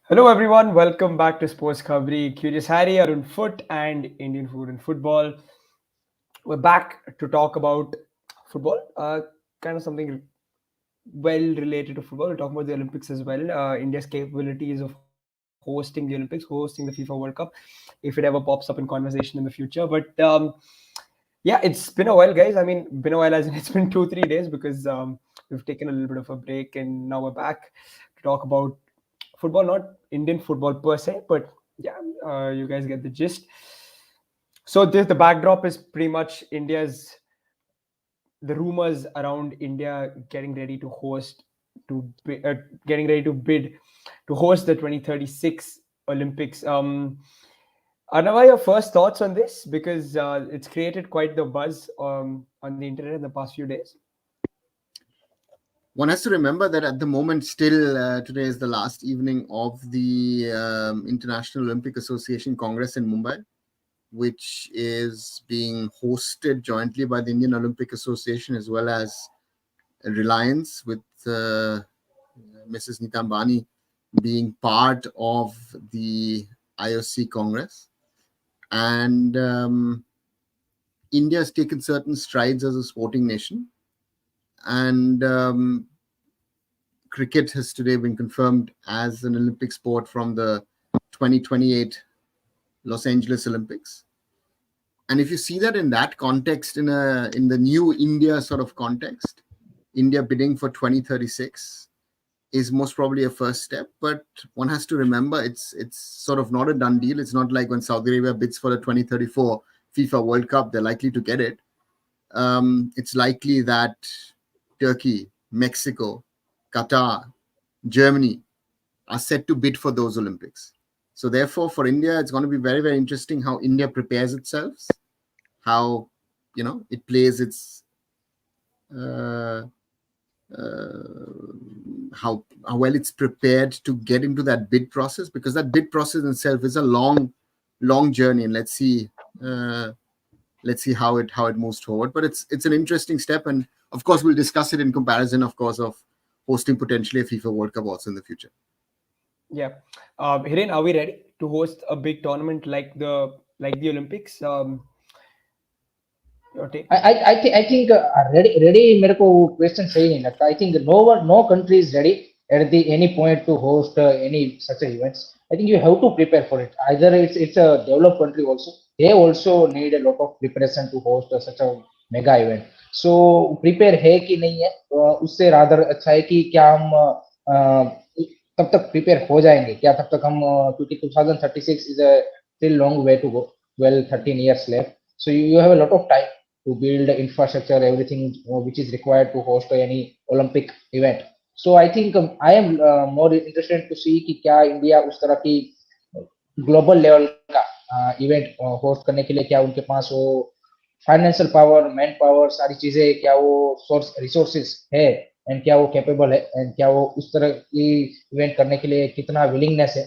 Hello everyone, welcome back to SportsKhabri. Curious Harry, arunfoot, and Indian food and football. We're back to talk about football, kind of something well related to football. We'll talk about the Olympics as well. India's capabilities of hosting the Olympics, hosting the FIFA World Cup, if it ever pops up in conversation in the future. But yeah, it's been a while, guys. I mean, been a while as in it's been 2 3 days because we've taken a little bit of a break and now we're back to talk about football, not Indian football per se, but yeah, you guys get the gist. So this the backdrop is pretty much India's the rumors around India getting ready to host getting ready to bid to host the 2036 Olympics. Arnava, your first thoughts on this because it's created quite the buzz on the internet in the past few days. One has to remember that at the moment, still today is the last evening of the International Olympic Association Congress in Mumbai, which is being hosted jointly by the Indian Olympic Association as well as Reliance, with Mrs. Nita Ambani being part of the IOC Congress. And India has taken certain strides as a sporting nation. And cricket has today been confirmed as an Olympic sport from the 2028 Los Angeles Olympics. And if you see that in that context, in the new India sort of context, India bidding for 2036 is most probably a first step. But one has to remember it's sort of not a done deal. It's not like when Saudi Arabia bids for the 2034 FIFA World Cup, they're likely to get it. It's likely that Turkey, Mexico, Qatar, Germany are set to bid for those Olympics. So therefore, for India, it's going to be very, very interesting how India prepares itself, how it plays its how well it's prepared to get into that bid process, because that bid process itself is a long journey, and let's see how it moves forward. But it's an interesting step, and of course we'll discuss it in comparison, of course, of hosting potentially a FIFA World Cup also in the future. Yeah, Hiren, are we ready to host a big tournament like the Olympics? Your take? I think ready मेरे को question सही नहीं लगता. I think no country is ready at the any point to host any such events. I think you have to prepare for it. Either it's a developed country also, they also need a lot of preparation to host such a mega event. So prepare है कि नहीं है, उससे rather अच्छा है कि क्या हम तब तक prepare हो जाएंगे क्या, तब तक हम क्योंकि 2036 is a still long way to go, 12-13 years left. So you have a lot of time to build infrastructure, everything which is required to host any Olympic event. So I think I am more interested to see कि क्या India उस तरह की global level का event host करने के लिए क्या उनके पास वो फाइनेंशियल पावर, मैन पावर, सारी चीजें, क्या वो सोर्स रिसोर्सेज है, एंड क्या वो कैपेबल है, एंड क्या वो उस तरह की इवेंट करने के लिए कितना विलिंगनेस है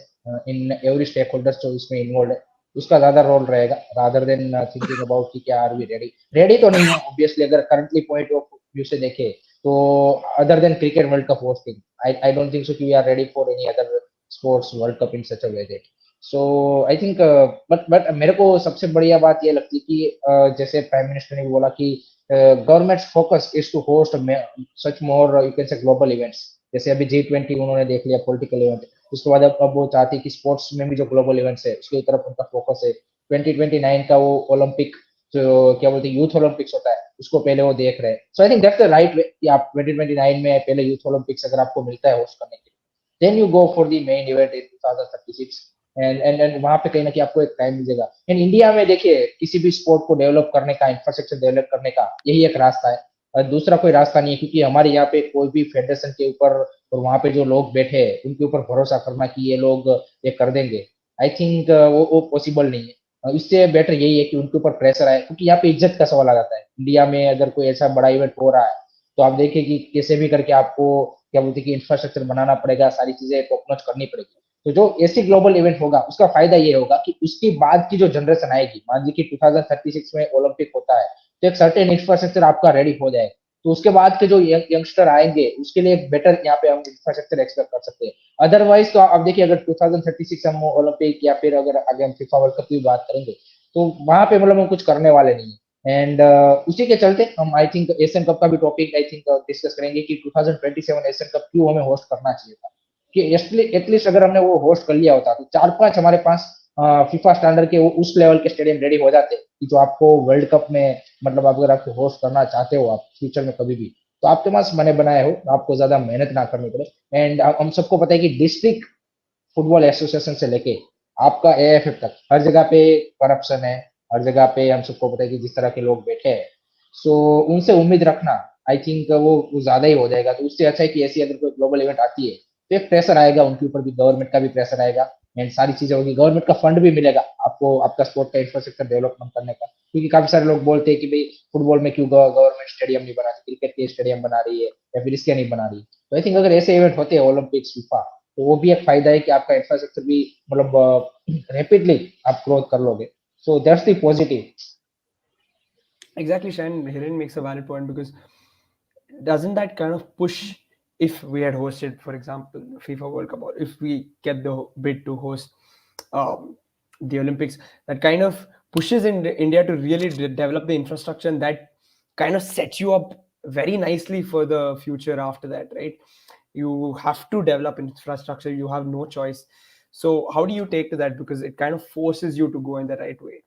इन एवरी स्टेक होल्डर्स जो इसमें इन्वॉल्व है, उसका ज्यादा रोल रहेगा रादर देन थिंकिंग अबाउट कि क्या आर वी रेडी तो नहीं है ऑब्वियसली. अगर करंटली पॉइंट ऑफ व्यू से देखे तो other than cricket world cup hosting, I don't think so कि we are ready for any other sports world cup in such a way that. So I think but मेरे को सबसे बढ़िया बात ये लगती है कि जैसे प्राइम मिनिस्टर ने भी बोला कि government focus is to host such more you can say global events. जैसे अभी G20 उन्होंने देख लिया पॉलिटिकल इवेंट, उसके बाद अब वो चाहती है कि स्पोर्ट्स में भी जो ग्लोबल इवेंट्स है उसकी तरफ उनका फोकस है. 2029 का वो ओलंपिक जो क्या बोलते हैं यूथ ओलंपिक्स होता है उसको पहले वो देख रहे हैं. So I think that's the right way कि आप 2029 में पहले यूथ ओलंपिक्स अगर आपको मिलता है होस्ट करने के लिए, then you go for the main event in 2036 and वहां पे कहीं ना कहीं आपको एक टाइम मिलेगा. एंड इंडिया में देखिए किसी भी स्पोर्ट को डेवलप करने का, इंफ्रास्ट्रक्चर डेवलप करने का यही एक रास्ता है, और दूसरा कोई रास्ता नहीं है. क्योंकि हमारे यहाँ पे कोई भी फेडरेशन के ऊपर और वहां पे जो लोग बैठे हैं उनके ऊपर भरोसा करना कि ये लोग ये कर देंगे, आई थिंक वो पॉसिबल नहीं है. इससे बेटर यही है कि उनके ऊपर प्रेशर आए, क्योंकि यहाँ पे इज्जत का सवाल आ जाता है. इंडिया में अगर कोई ऐसा बड़ा इवेंट हो रहा है तो आप देखिए कि कैसे भी करके आपको क्या बोलते हैं कि इंफ्रास्ट्रक्चर बनाना पड़ेगा, सारी चीजें टॉप नॉच करनी पड़ेगी. तो जो ऐसी ग्लोबल इवेंट होगा उसका फायदा ये होगा कि उसके बाद की जो जनरेशन आएगी, मान लीजिए कि 2036 में ओलंपिक होता है तो एक सर्टेन इंफ्रास्ट्रक्चर आपका रेडी हो जाएगा. तो उसके बाद के जो यंगस्टर आएंगे उसके लिए एक बेटर यहाँ पे हम इंफ्रास्ट्रक्चर एक्सपेक्ट कर सकते हैं। अदरवाइज तो आप देखिए, अगर 2036 हम ओलंपिक या फिर अगर आगे हम फीफा वर्ल्ड कप की बात करेंगे तो वहां पे मतलब हम कुछ करने वाले नहीं है। एंड उसी के चलते हम आई थिंक एशियन कप का भी टॉपिक आई थिंक डिस्कस करेंगे कि 2027 एशियन कप क्यों हमें होस्ट करना चाहिए था। कि एटलीस्ट अगर हमने वो होस्ट कर लिया होता तो 4-5 हमारे पास फीफा स्टैंडर्ड के उस लेवल के स्टेडियम रेडी हो जाते कि जो आपको वर्ल्ड कप में मतलब अगर आपको होस्ट करना चाहते हो आप फ्यूचर में कभी भी, तो आपके पास बने बनाए हो, आपको ज्यादा मेहनत ना करनी पड़े। एंड हम सबको पता है कि डिस्ट्रिक्ट फुटबॉल एसोसिएशन से लेके आपका एएफएफ तक हर जगह पे करप्शन है, हर जगह पे हम सबको पता है कि जिस तरह के लोग बैठे हैं, सो उनसे उम्मीद रखना आई थिंक वो ज्यादा ही हो जाएगा। तो उससे अच्छा है कि ऐसी अगर कोई ग्लोबल इवेंट आती है तो एक प्रेशर आएगा उनके ऊपर भी, गवर्नमेंट का भी प्रेशर आएगा एंड सारी चीजें होगी, गवर्नमेंट का फंड भी मिलेगा आपको आपका स्पोर्ट का इंफ्रास्ट्रक्चर डेवलपमेंट करने का। क्योंकि काफी सारे लोग बोलते हैं कि भाई फुटबॉल में क्यों गवर्नमेंट स्टेडियम नहीं बना रही, क्रिकेट के स्टेडियम बना रही है या फिर इसके नहीं बना रही। तो आई थिंक अगर ऐसे इवेंट होते हैं ओलंपिक्स फीफा, तो वो भी एक फायदा है कि आपका इंफ्रास्ट्रक्चर भी मतलब रैपिडली आप ग्रोथ कर लोगे। So that's the positive. Exactly, Shane. Hiren makes a valid point because doesn't that kind of push, if we had hosted, for example, FIFA World Cup, or if we get the bid to host um, the Olympics, that kind of pushes in India to really develop the infrastructure, and that kind of sets you up very nicely for the future after that, right? You have to develop infrastructure, you have no choice. So how do you take to that? Because it kind of forces you to go in the right way.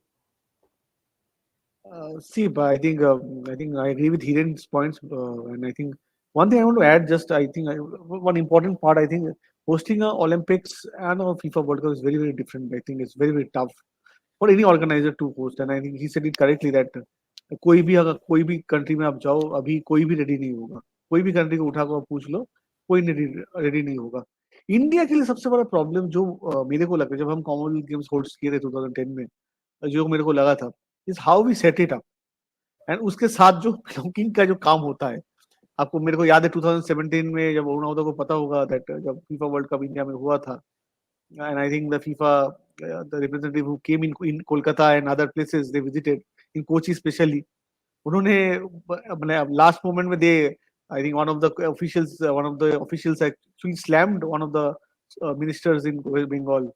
See, but I think I agree with Hiren's points, and I think one thing I want to add, just I think one important part, I think hosting a Olympics and a FIFA World Cup is very different. I think it's very tough for any organizer to host, and I think he said it correctly that कोई भी अगर कोई भी country में आप जाओ अभी कोई भी रेडी नहीं होगा, कोई भी कंट्री को उठा कर पूछ लो कोई रेडी नहीं होगा। इंडिया के लिए सबसे बड़ा प्रॉब्लम जो मेरे को लगता है जब हम कॉमनवेल्थ गेम्स होस्ट किए थे 2010 में, जो मेरे को लगा था is how we set it up and उसके साथ जो ब्लॉकिंग का जो काम होता है। आपको मेरे को याद है 2017 में जब रोनाल्डो को पता होगा दैट जब फीफा वर्ल्ड कप इंडिया में हुआ था, and I think the FIFA, the representative who came in Kolkata and other places they visited, in Kochi especially, उन्होंने मतलब लास्ट मोमेंट में they I think one of the officials actually slammed one of the ministers in West Bengal,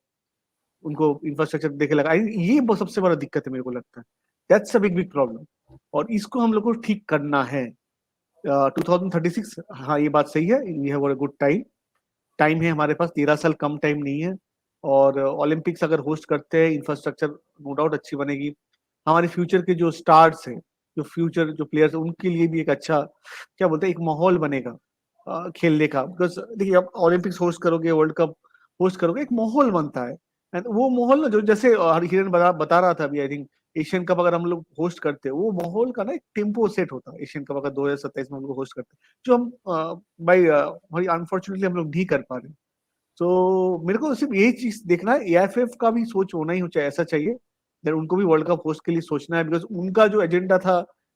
उनको infrastructure देखे लगा। ये सबसे बड़ा दिक्कत है मेरे को लगता है, दैट्स अ बिग प्रॉब्लम और इसको हम लोग को ठीक करना है। 2036, हाँ ये बात सही है, we have a good time है हमारे पास, 13 साल कम टाइम नहीं है। और ओलंपिक्स अगर होस्ट करते हैं इंफ्रास्ट्रक्चर नो डाउट अच्छी बनेगी, हमारे फ्यूचर के जो स्टार्स हैं, जो फ्यूचर जो प्लेयर्स हैं उनके लिए भी एक अच्छा क्या बोलते हैं एक माहौल बनेगा खेलने का। बिकॉज देखिए आप ओलंपिक्स होस्ट करोगे, वर्ल्ड कप होस्ट करोगे, एक माहौल बनता है एंड वो माहौल ना जो जैसे हिरेन बता रहा था अभी, आई थिंक एशियन कप अगर हम लोग होस्ट करते हैं वो माहौल का ना एक टेम्पो सेट होता है। एशियन कप अगर 2027 में हम लोग होस्ट करते हैं जो हम भाई अनफॉर्चुनेटली हम लोग नहीं कर पा रहे। तो मेरे को सिर्फ यही चीज देखना है, एएफएफ का भी सोच होना ही चाहिए, ऐसा चाहिए देन उनको भी वर्ल्ड कप होस्ट के लिए सोचना है। बिकॉज उनका जो एजेंडा था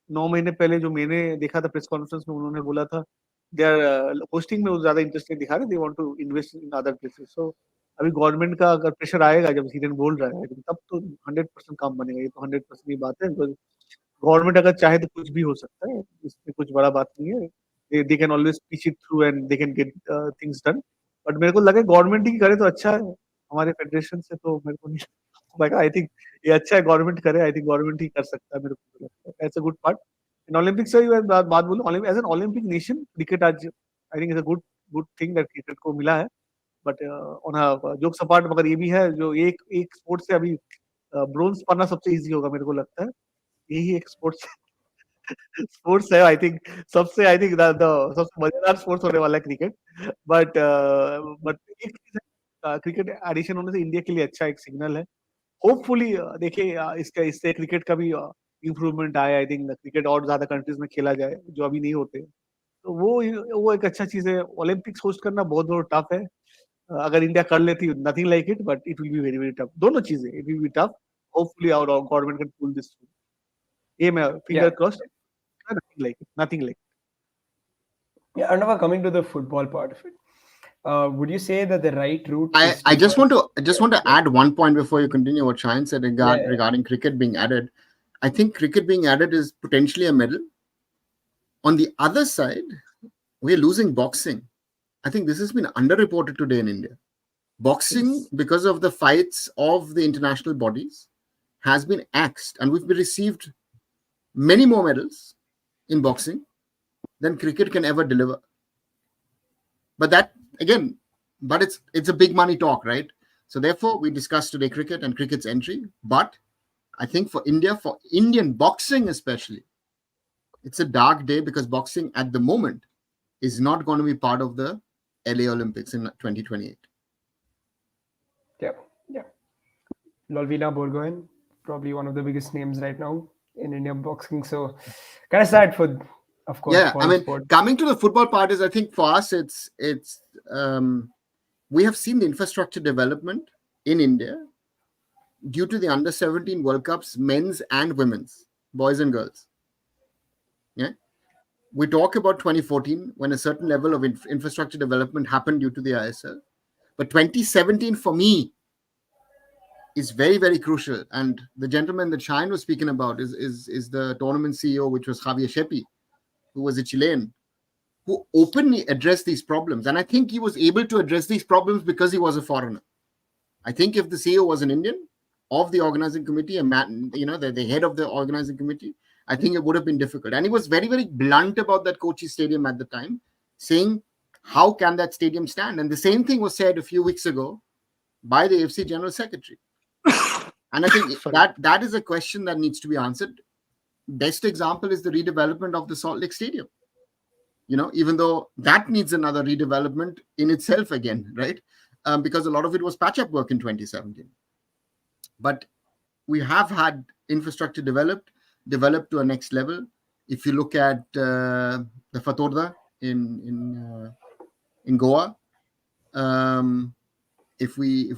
9 महीने पहले जो मैंने देखा था प्रेस कॉन्फ्रेंस में, उन्होंने बोला था दे आर होस्टिंग में वो ज्यादा इंटरेस्ट नहीं दिखा रहे, they want to invest in other places. So अभी गवर्नमेंट का अगर प्रेशर आएगा जब हिरेन बोल रहा है तब तो 100% काम बनेगा। ये तो 100% की बात है, बिकॉज गवर्नमेंट अगर चाहे तो कुछ भी हो सकता है, इसमें कुछ बड़ा बात नहीं है। They can always pitch it through and they can get things done. But मेरे को लगा गवर्नमेंट ही करे तो अच्छा है, हमारे फेडरेशन से तो मेरे को नहीं लगा। आई थिंक ये अच्छा है गवर्नमेंट करे, आई थिंक गवर्नमेंट ही कर सकता है, मेरे को लगता है it's a good part in Olympics. से बात बोलूं, as an Olympic nation cricket आज I think is a good thing that cricket को मिला है। But on a jokes apart मगर ये भी है जो एक स्पोर्ट से अभी ब्रोंज पाना सबसे इजी होगा मेरे को लगता है, यही एक स्पोर्ट्स स्पोर्ट्स है आई थिंक सबसे, आई थिंक सबसे मजेदार स्पोर्ट्स होने वाला है क्रिकेट। बट एक चीज है, क्रिकेट एडिशन होने से इंडिया के लिए अच्छा एक सिग्नल है। होपफुली देखिए इससे क्रिकेट का भी इम्प्रूवमेंट आए। आई थिंक क्रिकेट और ज्यादा कंट्रीज में खेला जाए जो अभी नहीं होते, तो वो एक अच्छा चीज है। ओलंपिक्स होस्ट करना बहुत टफ है, अगर इंडिया कर लेती nothing like it, but it will be very tough, दोनों चीजें it will be tough. Hopefully our government can pull this, ये मैं finger Yeah. Crossed, nothing like Yeah, and now coming to the football part of it, would you say that the right route I, is I to just want to yeah. add one point before you continue what Sayan said Yeah. regarding cricket being added. I think cricket being added is potentially a medal. On the other side, we're losing boxing. I think this has been underreported today in India. Boxing, because of the fights of the international bodies, has been axed, and we've received many more medals in boxing than cricket can ever deliver. But that, again, but it's a big money talk, right? So therefore, we discussed today cricket and cricket's entry. But I think for India, for Indian boxing especially, it's a dark day because boxing at the moment is not going to be part of the LA Olympics in 2028. Yeah, yeah. Lolvina Borgohain, probably one of the biggest names right now in Indian boxing. So kind of sad for, of course, Yeah, for I the mean, sport. coming to the football part is, I think for us, we have seen the infrastructure development in India due to the under 17 World Cups, men's and women's, boys and girls. Yeah, we talk about 2014 when a certain level of infrastructure development happened due to the ISL, but 2017 for me is very, very crucial. And the gentleman that Sayan was speaking about is the tournament CEO, which was Javier Shepi, who was a Chilean, who openly addressed these problems. And I think he was able to address these problems because he was a foreigner. I think if the CEO was an Indian of the organizing committee, a man, the head of the organizing committee, I think it would have been difficult. And he was very, very blunt about that Kochi stadium at the time, saying, how can that stadium stand? And the same thing was said a few weeks ago by the AFC General Secretary. And I think that is a question that needs to be answered. Best example is the redevelopment of the Salt Lake Stadium. Even though that needs another redevelopment in itself again, right? Because a lot of it was patch-up work in 2017. But we have had infrastructure developed to a next level. If you look at the Fatorda in Goa, if we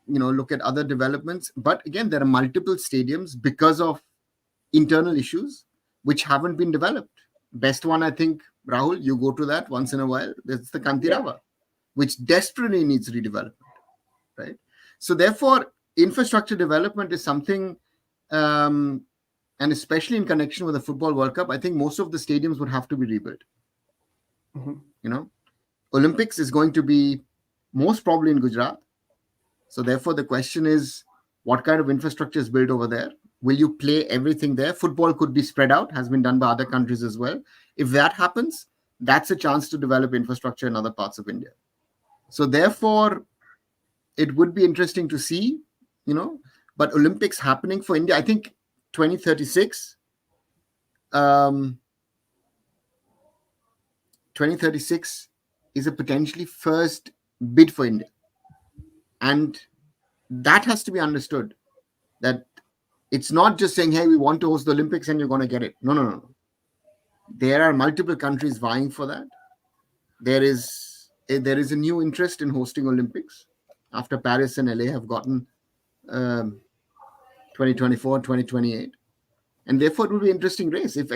look at other developments, but again, there are multiple stadiums because of internal issues which haven't been developed. Best one, I think, Rahul, you go to that once in a while. There's the Kantirava, which desperately needs redevelopment, right? So therefore, infrastructure development is something, and especially in connection with the Football World Cup, I think most of the stadiums would have to be rebuilt. Mm-hmm. Olympics is going to be most probably in Gujarat. So therefore, the question is, what kind of infrastructure is built over there? Will you play everything there? Football could be spread out, has been done by other countries as well. If that happens, that's a chance to develop infrastructure in other parts of India. So therefore, it would be interesting to see, but Olympics happening for India, I think 2036, 2036 is a potentially first bid for India. And that has to be understood, that it's not just saying, hey, we want to host the Olympics and you're going to get it. No. There are multiple countries vying for that. There is a new interest in hosting Olympics after Paris and LA have gotten 2024, 2028. And therefore, it will be an interesting race. If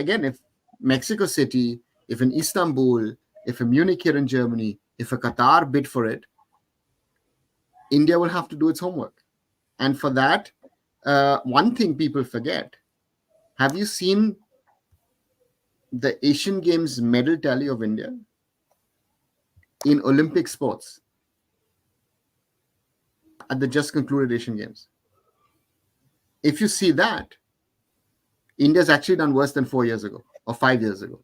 Mexico City, if in Istanbul, if a Munich here in Germany, if a Qatar bid for it, India will have to do its homework. And for that, one thing people forget, have you seen the Asian Games medal tally of India in Olympic sports at the just concluded Asian Games? If you see that, India's actually done worse than 4 years ago or 5 years ago.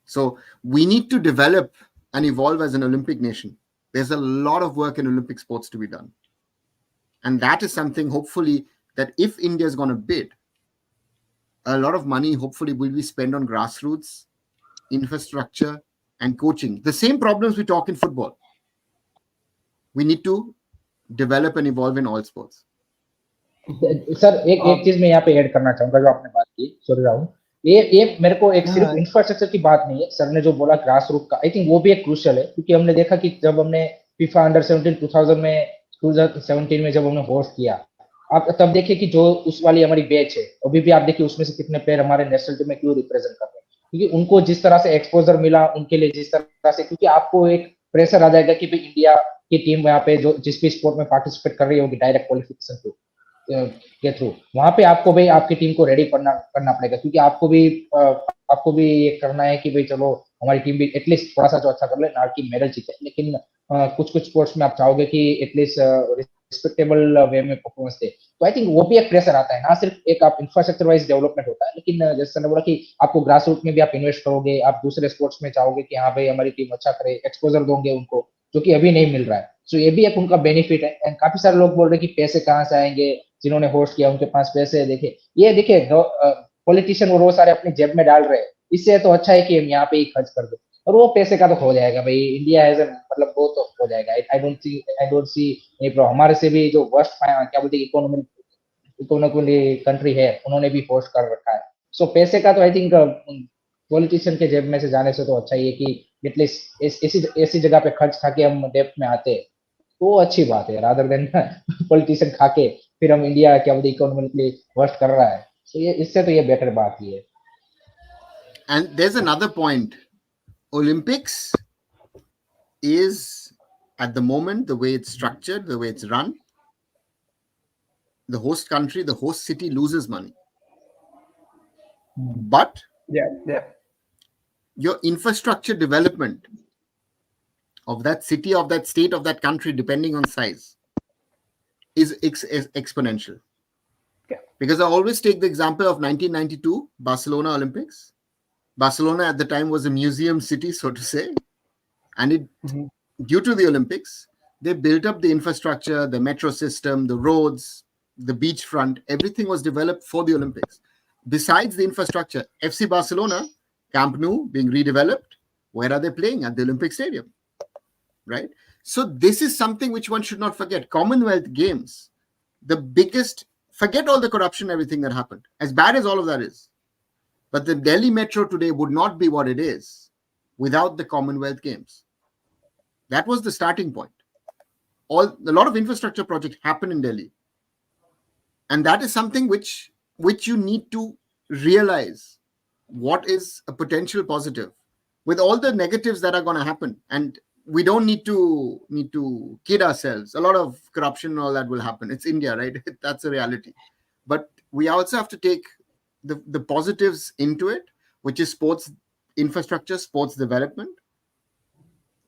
So we need to develop and evolve as an Olympic nation. There's a lot of work in Olympic sports to be done. And that is something, hopefully, that if India is going to bid, a lot of money, hopefully, will be spent on grassroots, infrastructure, and coaching. The same problems we talk in football. We need to develop and evolve in all sports. Sir एक चीज मैं यहाँ पे add करना चाहूंगा जो आपने बात की, सॉरी राहुल, ये मेरे को एक सिर्फ इंफ्रास्ट्रक्चर की बात नहीं है, सर ने जो बोला ग्रास रूट का, आई थिंक वो भी एक क्रूशियल है, क्योंकि हमने देखा कि जब हमने फीफा अंडर 17 2017 में जब हमने होस्ट किया, आप तब देखिए कि जो उस वाली हमारी बैच है, अभी भी आप देखिए उसमें से कितने प्लेयर हमारे नेशनल टीम में क्यों रिप्रेजेंट कर रहे हैं, क्योंकि उनको जिस तरह से एक्सपोजर मिला, उनके लिए जिस तरह से, क्योंकि आपको एक प्रेशर आ जाएगा कि भाई इंडिया की टीम यहाँ पे जो जिस भी स्पोर्ट में पार्टिसिपेट कर रही होगी डायरेक्ट क्वालिफिकेशन पे, के थ्रू, वहां पे आपको भाई आपकी टीम को रेडी करना करना पड़ेगा, क्योंकि आपको भी ये करना है कि भाई चलो हमारी टीम भी एटलीस्ट थोड़ा सा जो अच्छा कर ले, ना कि मेडल जीते, लेकिन कुछ कुछ स्पोर्ट्स में आप चाहोगे कि एटलीस्ट रिस्पेक्टेबल वे में परफॉर्मेंस दे। तो आई थिंक वो भी एक प्रेशर आता है, ना सिर्फ एक आप इंफ्रास्ट्रक्चर वाइज डेवलपमेंट होता है, लेकिन जैसे मैंने बोला कि आपको ग्रास रूट में भी आप इन्वेस्ट करोगे, आप दूसरे स्पोर्ट्स में चाहोगे कि हाँ भाई हमारी टीम अच्छा करे, एक्सपोजर दोगे उनको, जो कि अभी नहीं मिल रहा है। सो ये भी एक उनका बेनिफिट है। एंड काफी सारे लोग बोल रहे हैं कि पैसे कहाँ से आएंगे, जिन्होंने होस्ट किया उनके पास पैसे है। देखिए ये देखिए पॉलिटिशियन वो सारे अपनी जेब में डाल रहे हैं, इससे तो अच्छा है कि हम यहाँ पे ही खर्च कर दो, और वो पैसे का तो हो जाएगा भाई, इंडिया हैज मतलब वो तो हो जाएगा। I don't see any problem. हमारे से भी जो वर्स्ट क्या बोलते हैं इकोनॉमिकली कंट्री है, उन्होंने भी होस्ट कर रखा है। सो पैसे का तो आई थिंक पॉलिटिशियन के जेब में से जाने से तो अच्छा ही है कि एटलीस्ट ऐसी ऐसी जगह पे खर्च खा के हम डेप्थ में आते, तो वो अच्छी बात है, रादर देन पॉलिटिशियन खा के फिर हम इंडिया क्या बोलते इकोनॉमिकली वर्स्ट कर रहा है। तो ये इससे तो ये बेटर बात ही है। And there's another point. Olympics is, at the moment, the way it's structured, the way it's run, the host country, the host city loses money. But Yeah. your infrastructure development of that city, of that state, of that country, depending on size, is exponential. Yeah. Because I always take the example of 1992 Barcelona Olympics. Barcelona at the time was a museum city, so to say, and due to the Olympics, they built up the infrastructure, the metro system, the roads, the beachfront. Everything was developed for the Olympics. Besides the infrastructure, FC Barcelona, Camp Nou being redeveloped, where are they playing? At the Olympic Stadium, right? So this is something which one should not forget. Commonwealth Games, the biggest, forget all the corruption, everything that happened, as bad as all of that is. But the Delhi Metro today would not be what it is without the Commonwealth Games. That was the starting point. A lot of infrastructure projects happen in Delhi. And that is something which you need to realize what is a potential positive with all the negatives that are going to happen. And we don't need to kid ourselves. A lot of corruption and all that will happen. It's India, right? That's a reality. But we also have to take the positives into it, which is sports infrastructure, sports development.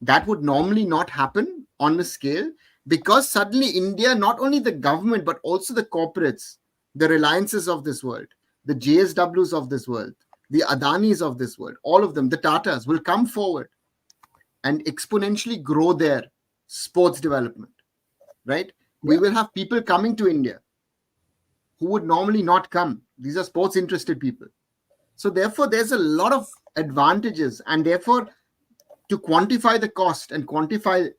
That would normally not happen on a scale, because suddenly India, not only the government, but also the corporates, the Reliances of this world, the JSWs of this world, the Adanis of this world, all of them, the Tatas will come forward and exponentially grow their sports development, right? Yeah. We will have people coming to India who would normally not come. These are sports interested people. So therefore, there's a lot of advantages, and therefore, to quantify the cost and quantify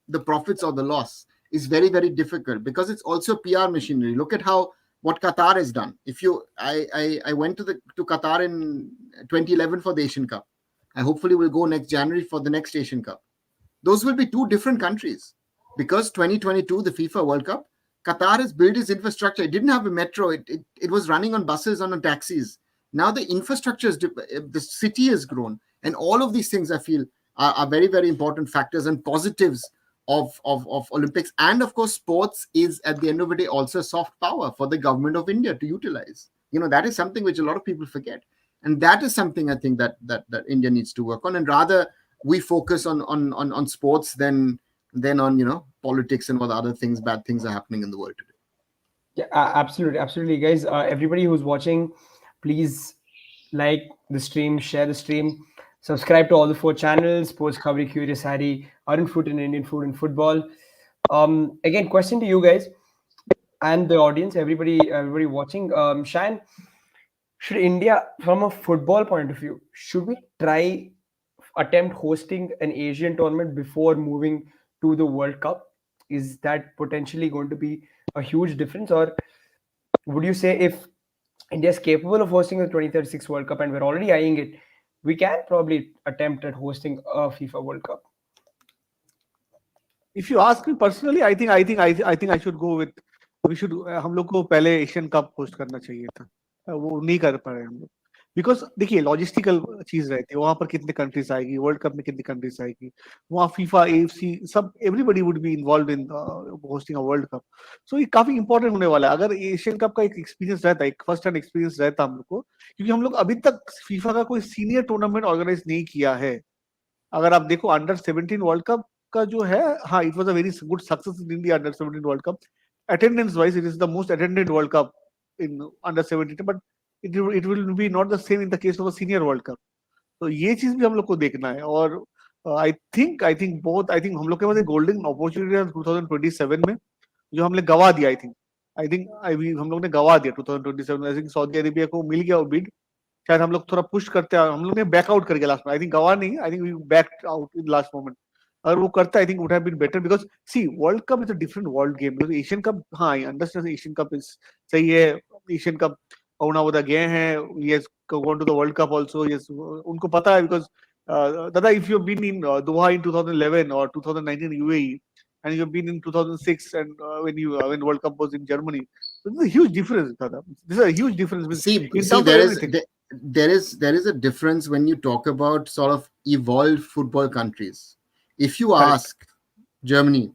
the profits or the loss is very, very difficult, because it's also PR machinery. Look at what Qatar has done. I went to Qatar in 2011 for the Asian Cup. I hopefully will go next January for the next Asian Cup. Those will be two different countries, because 2022, the FIFA World Cup, Qatar has built its infrastructure. It didn't have a metro. It was running on buses and on taxis. Now the infrastructure the city has grown, and all of these things I feel are very, very important factors and positives of Olympics. And of course, sports is at the end of the day also soft power for the government of India to utilize. That is something which a lot of people forget, and that is something I think that India needs to work on, and rather we focus on sports than on politics and what other things, bad things are happening in the world today. Yeah, absolutely, guys. Everybody who's watching, please like the stream, share the stream, subscribe to all the 4 channels: SportsKhabri, Curious Harry, Arunfoot, and Indian Food and Football. Again, question to you guys and the audience, everybody watching. Sayan, should India, from a football point of view, should we attempt hosting an Asian tournament before moving to the World Cup? Is that potentially going to be a huge difference, or would you say if India is capable of hosting the 2036 World Cup and we're already eyeing it, we can probably attempt at hosting a FIFA World Cup? If you ask me personally, I think I should go with, we should, हम लोग को पहले Asian cup host करना चाहिए था, वो नहीं कर पाए हम लोग. बिकॉज देखिए लॉजिस्टिकल चीज रहती है, वहां पर कितने कंट्रीज आएगी, वर्ल्ड कप में कितनी कंट्रीज आएगी, वहाँ फीफा एएफसी सब everybody would be involve in hosting a world cup. So ये काफी इंपॉर्टेंट होने वाला है. अगर एशियन कप का एक एक्सपीरियंस रहता है, एक फर्स्ट हैंड एक्सपीरियंस रहता हम लोग को, क्योंकि हम लोग अभी तक फीफा का कोई सीनियर टूर्नामेंट ऑर्गेनाइज नहीं किया है. अगर आप देखो अंडर 17 वर्ल्ड कप का जो है, हाँ it was a very good success in India under 17 world cup. Attendance wise it is the most attended world cup in under 17, but it will B not the same in the case of a senior world cup. तो ये चीज भी हम लोग को देखना है. और आई थिंक बहुत आई थिंक हम लोग के पास एक गोल्डन अपॉर्चुनिटी है 2027 में, जो हमने गवा दिया. आई थिंक हम लोग ने गवा दिया 2027 में. आई थिंक सऊदी अरेबिया को मिल गया वो बिड. शायद हम लोग थोड़ा पुश करते हैं, हम लोग ने बैकआउट कर गया लास्ट में. आई थिंक गवा नहीं, I think we back out in last moment. अगर वो करता I think would have been better, because see world cup is a different world game. Because Asian cup, हाँ I understand Asian cup is सही है. Asian cup अरुणावदा गए हैं, yes gone to the world cup also, yes उनको पता है. Because दादा if you been in Doha in 2011 or 2019 UAE, and you've been in 2006 and when World Cup was in Germany, so this is a huge difference, Dada. This is a huge difference in See, terms of everything. there is a difference when you talk about sort of evolved football countries. If you Correct. ask Germany,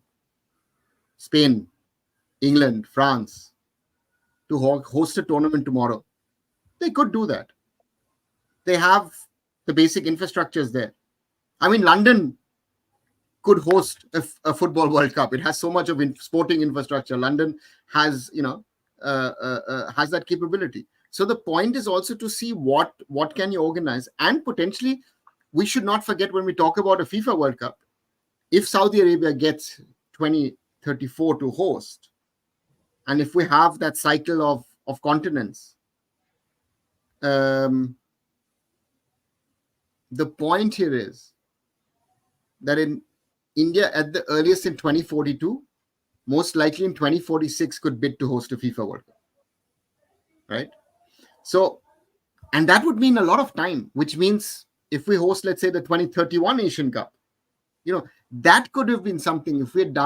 Spain, England, France to host a tournament tomorrow, they could do that. They have the basic infrastructures there. I mean, London could host a football World Cup. It has so much of sporting infrastructure. London has, has that capability. So the point is also to see what can you organize, and potentially we should not forget when we talk about a FIFA World Cup, if Saudi Arabia gets 2034 to host, and if we have that cycle of continents, the point here is that in India, at the earliest in 2042, most likely in 2046, could bid to host a FIFA World Cup. Right? So, and that would mean a lot of time, which means if we host, let's say, the 2031 Asian Cup, that could have been something if we had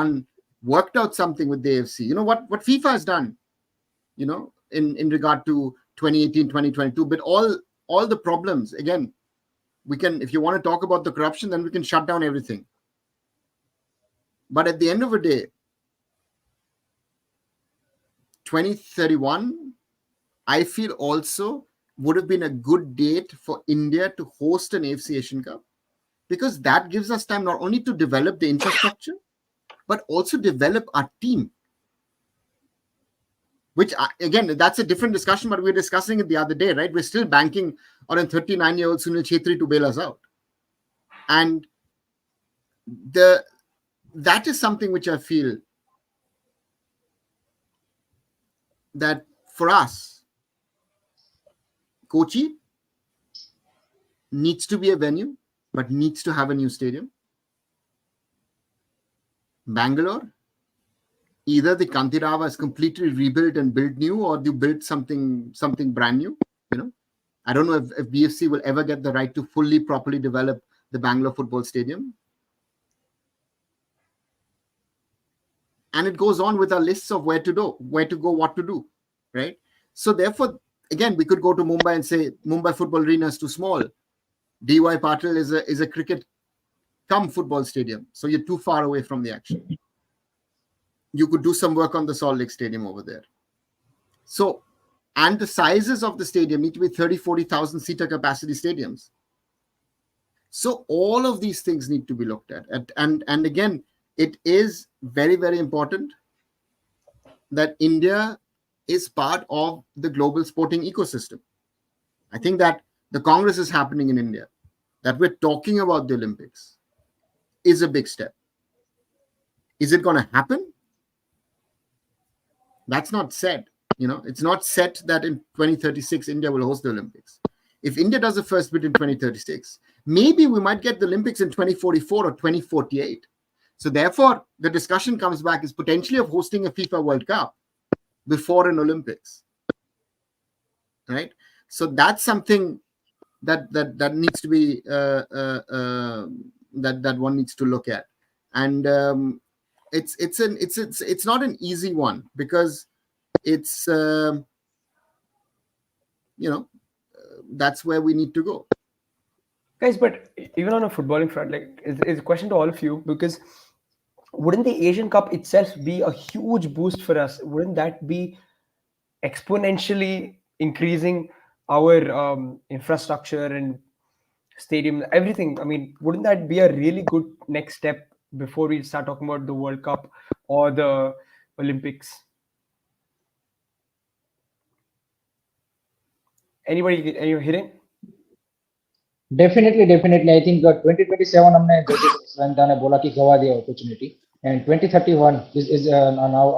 worked out something with the AFC. What FIFA has done, in regard to 2018, 2022, but all the problems, again, we can, if you want to talk about the corruption, then we can shut down everything. But at the end of the day, 2031, I feel also would have been a good date for India to host an AFC Asian Cup, because that gives us time not only to develop the infrastructure, but also develop our team. Which, again, that's a different discussion, but we were discussing it the other day, right? We're still banking on a 39-year-old Sunil Chhetri to bail us out. And that is something which I feel that for us, Kochi needs to be a venue, but needs to have a new stadium. Bangalore, either the Kantirava is completely rebuilt and built new, or you build something brand new. I don't know if BFC will ever get the right to fully, properly develop the Bangalore football stadium. And it goes on with our lists of where to go, what to do, right? So therefore, again, we could go to Mumbai and say Mumbai Football Arena is too small. DY Patel is a cricket cum football stadium, so you're too far away from the action. You could do some work on the Salt Lake Stadium over there. So, and the sizes of the stadium need to be 30,000-40,000 seater capacity stadiums. So all of these things need to be looked at. And again, it is very, very important that India is part of the global sporting ecosystem. I think that the Congress is happening in India, that we're talking about the Olympics, is a big step. Is it going to happen? That's not said. It's not set that in 2036 India will host the Olympics. If India does the first bid in 2036, maybe we might get the Olympics in 2044 or 2048. So therefore, the discussion comes back is potentially of hosting a FIFA World Cup before an Olympics. Right? So that's something that needs to be that one needs to look at. And it's not an easy one, because it's that's where we need to go. Guys, but even on a footballing front, like it's a question to all of you, because wouldn't the Asian Cup itself be a huge boost for us? Wouldn't that be exponentially increasing our infrastructure and stadium, everything? I mean, wouldn't that be a really good next step before we start talking about the World Cup or the Olympics? Anybody, any Hiren? Definitely I think 2027 हमने जैसे सयंता ने बोला कि गवा दिया opportunity and 2031 is now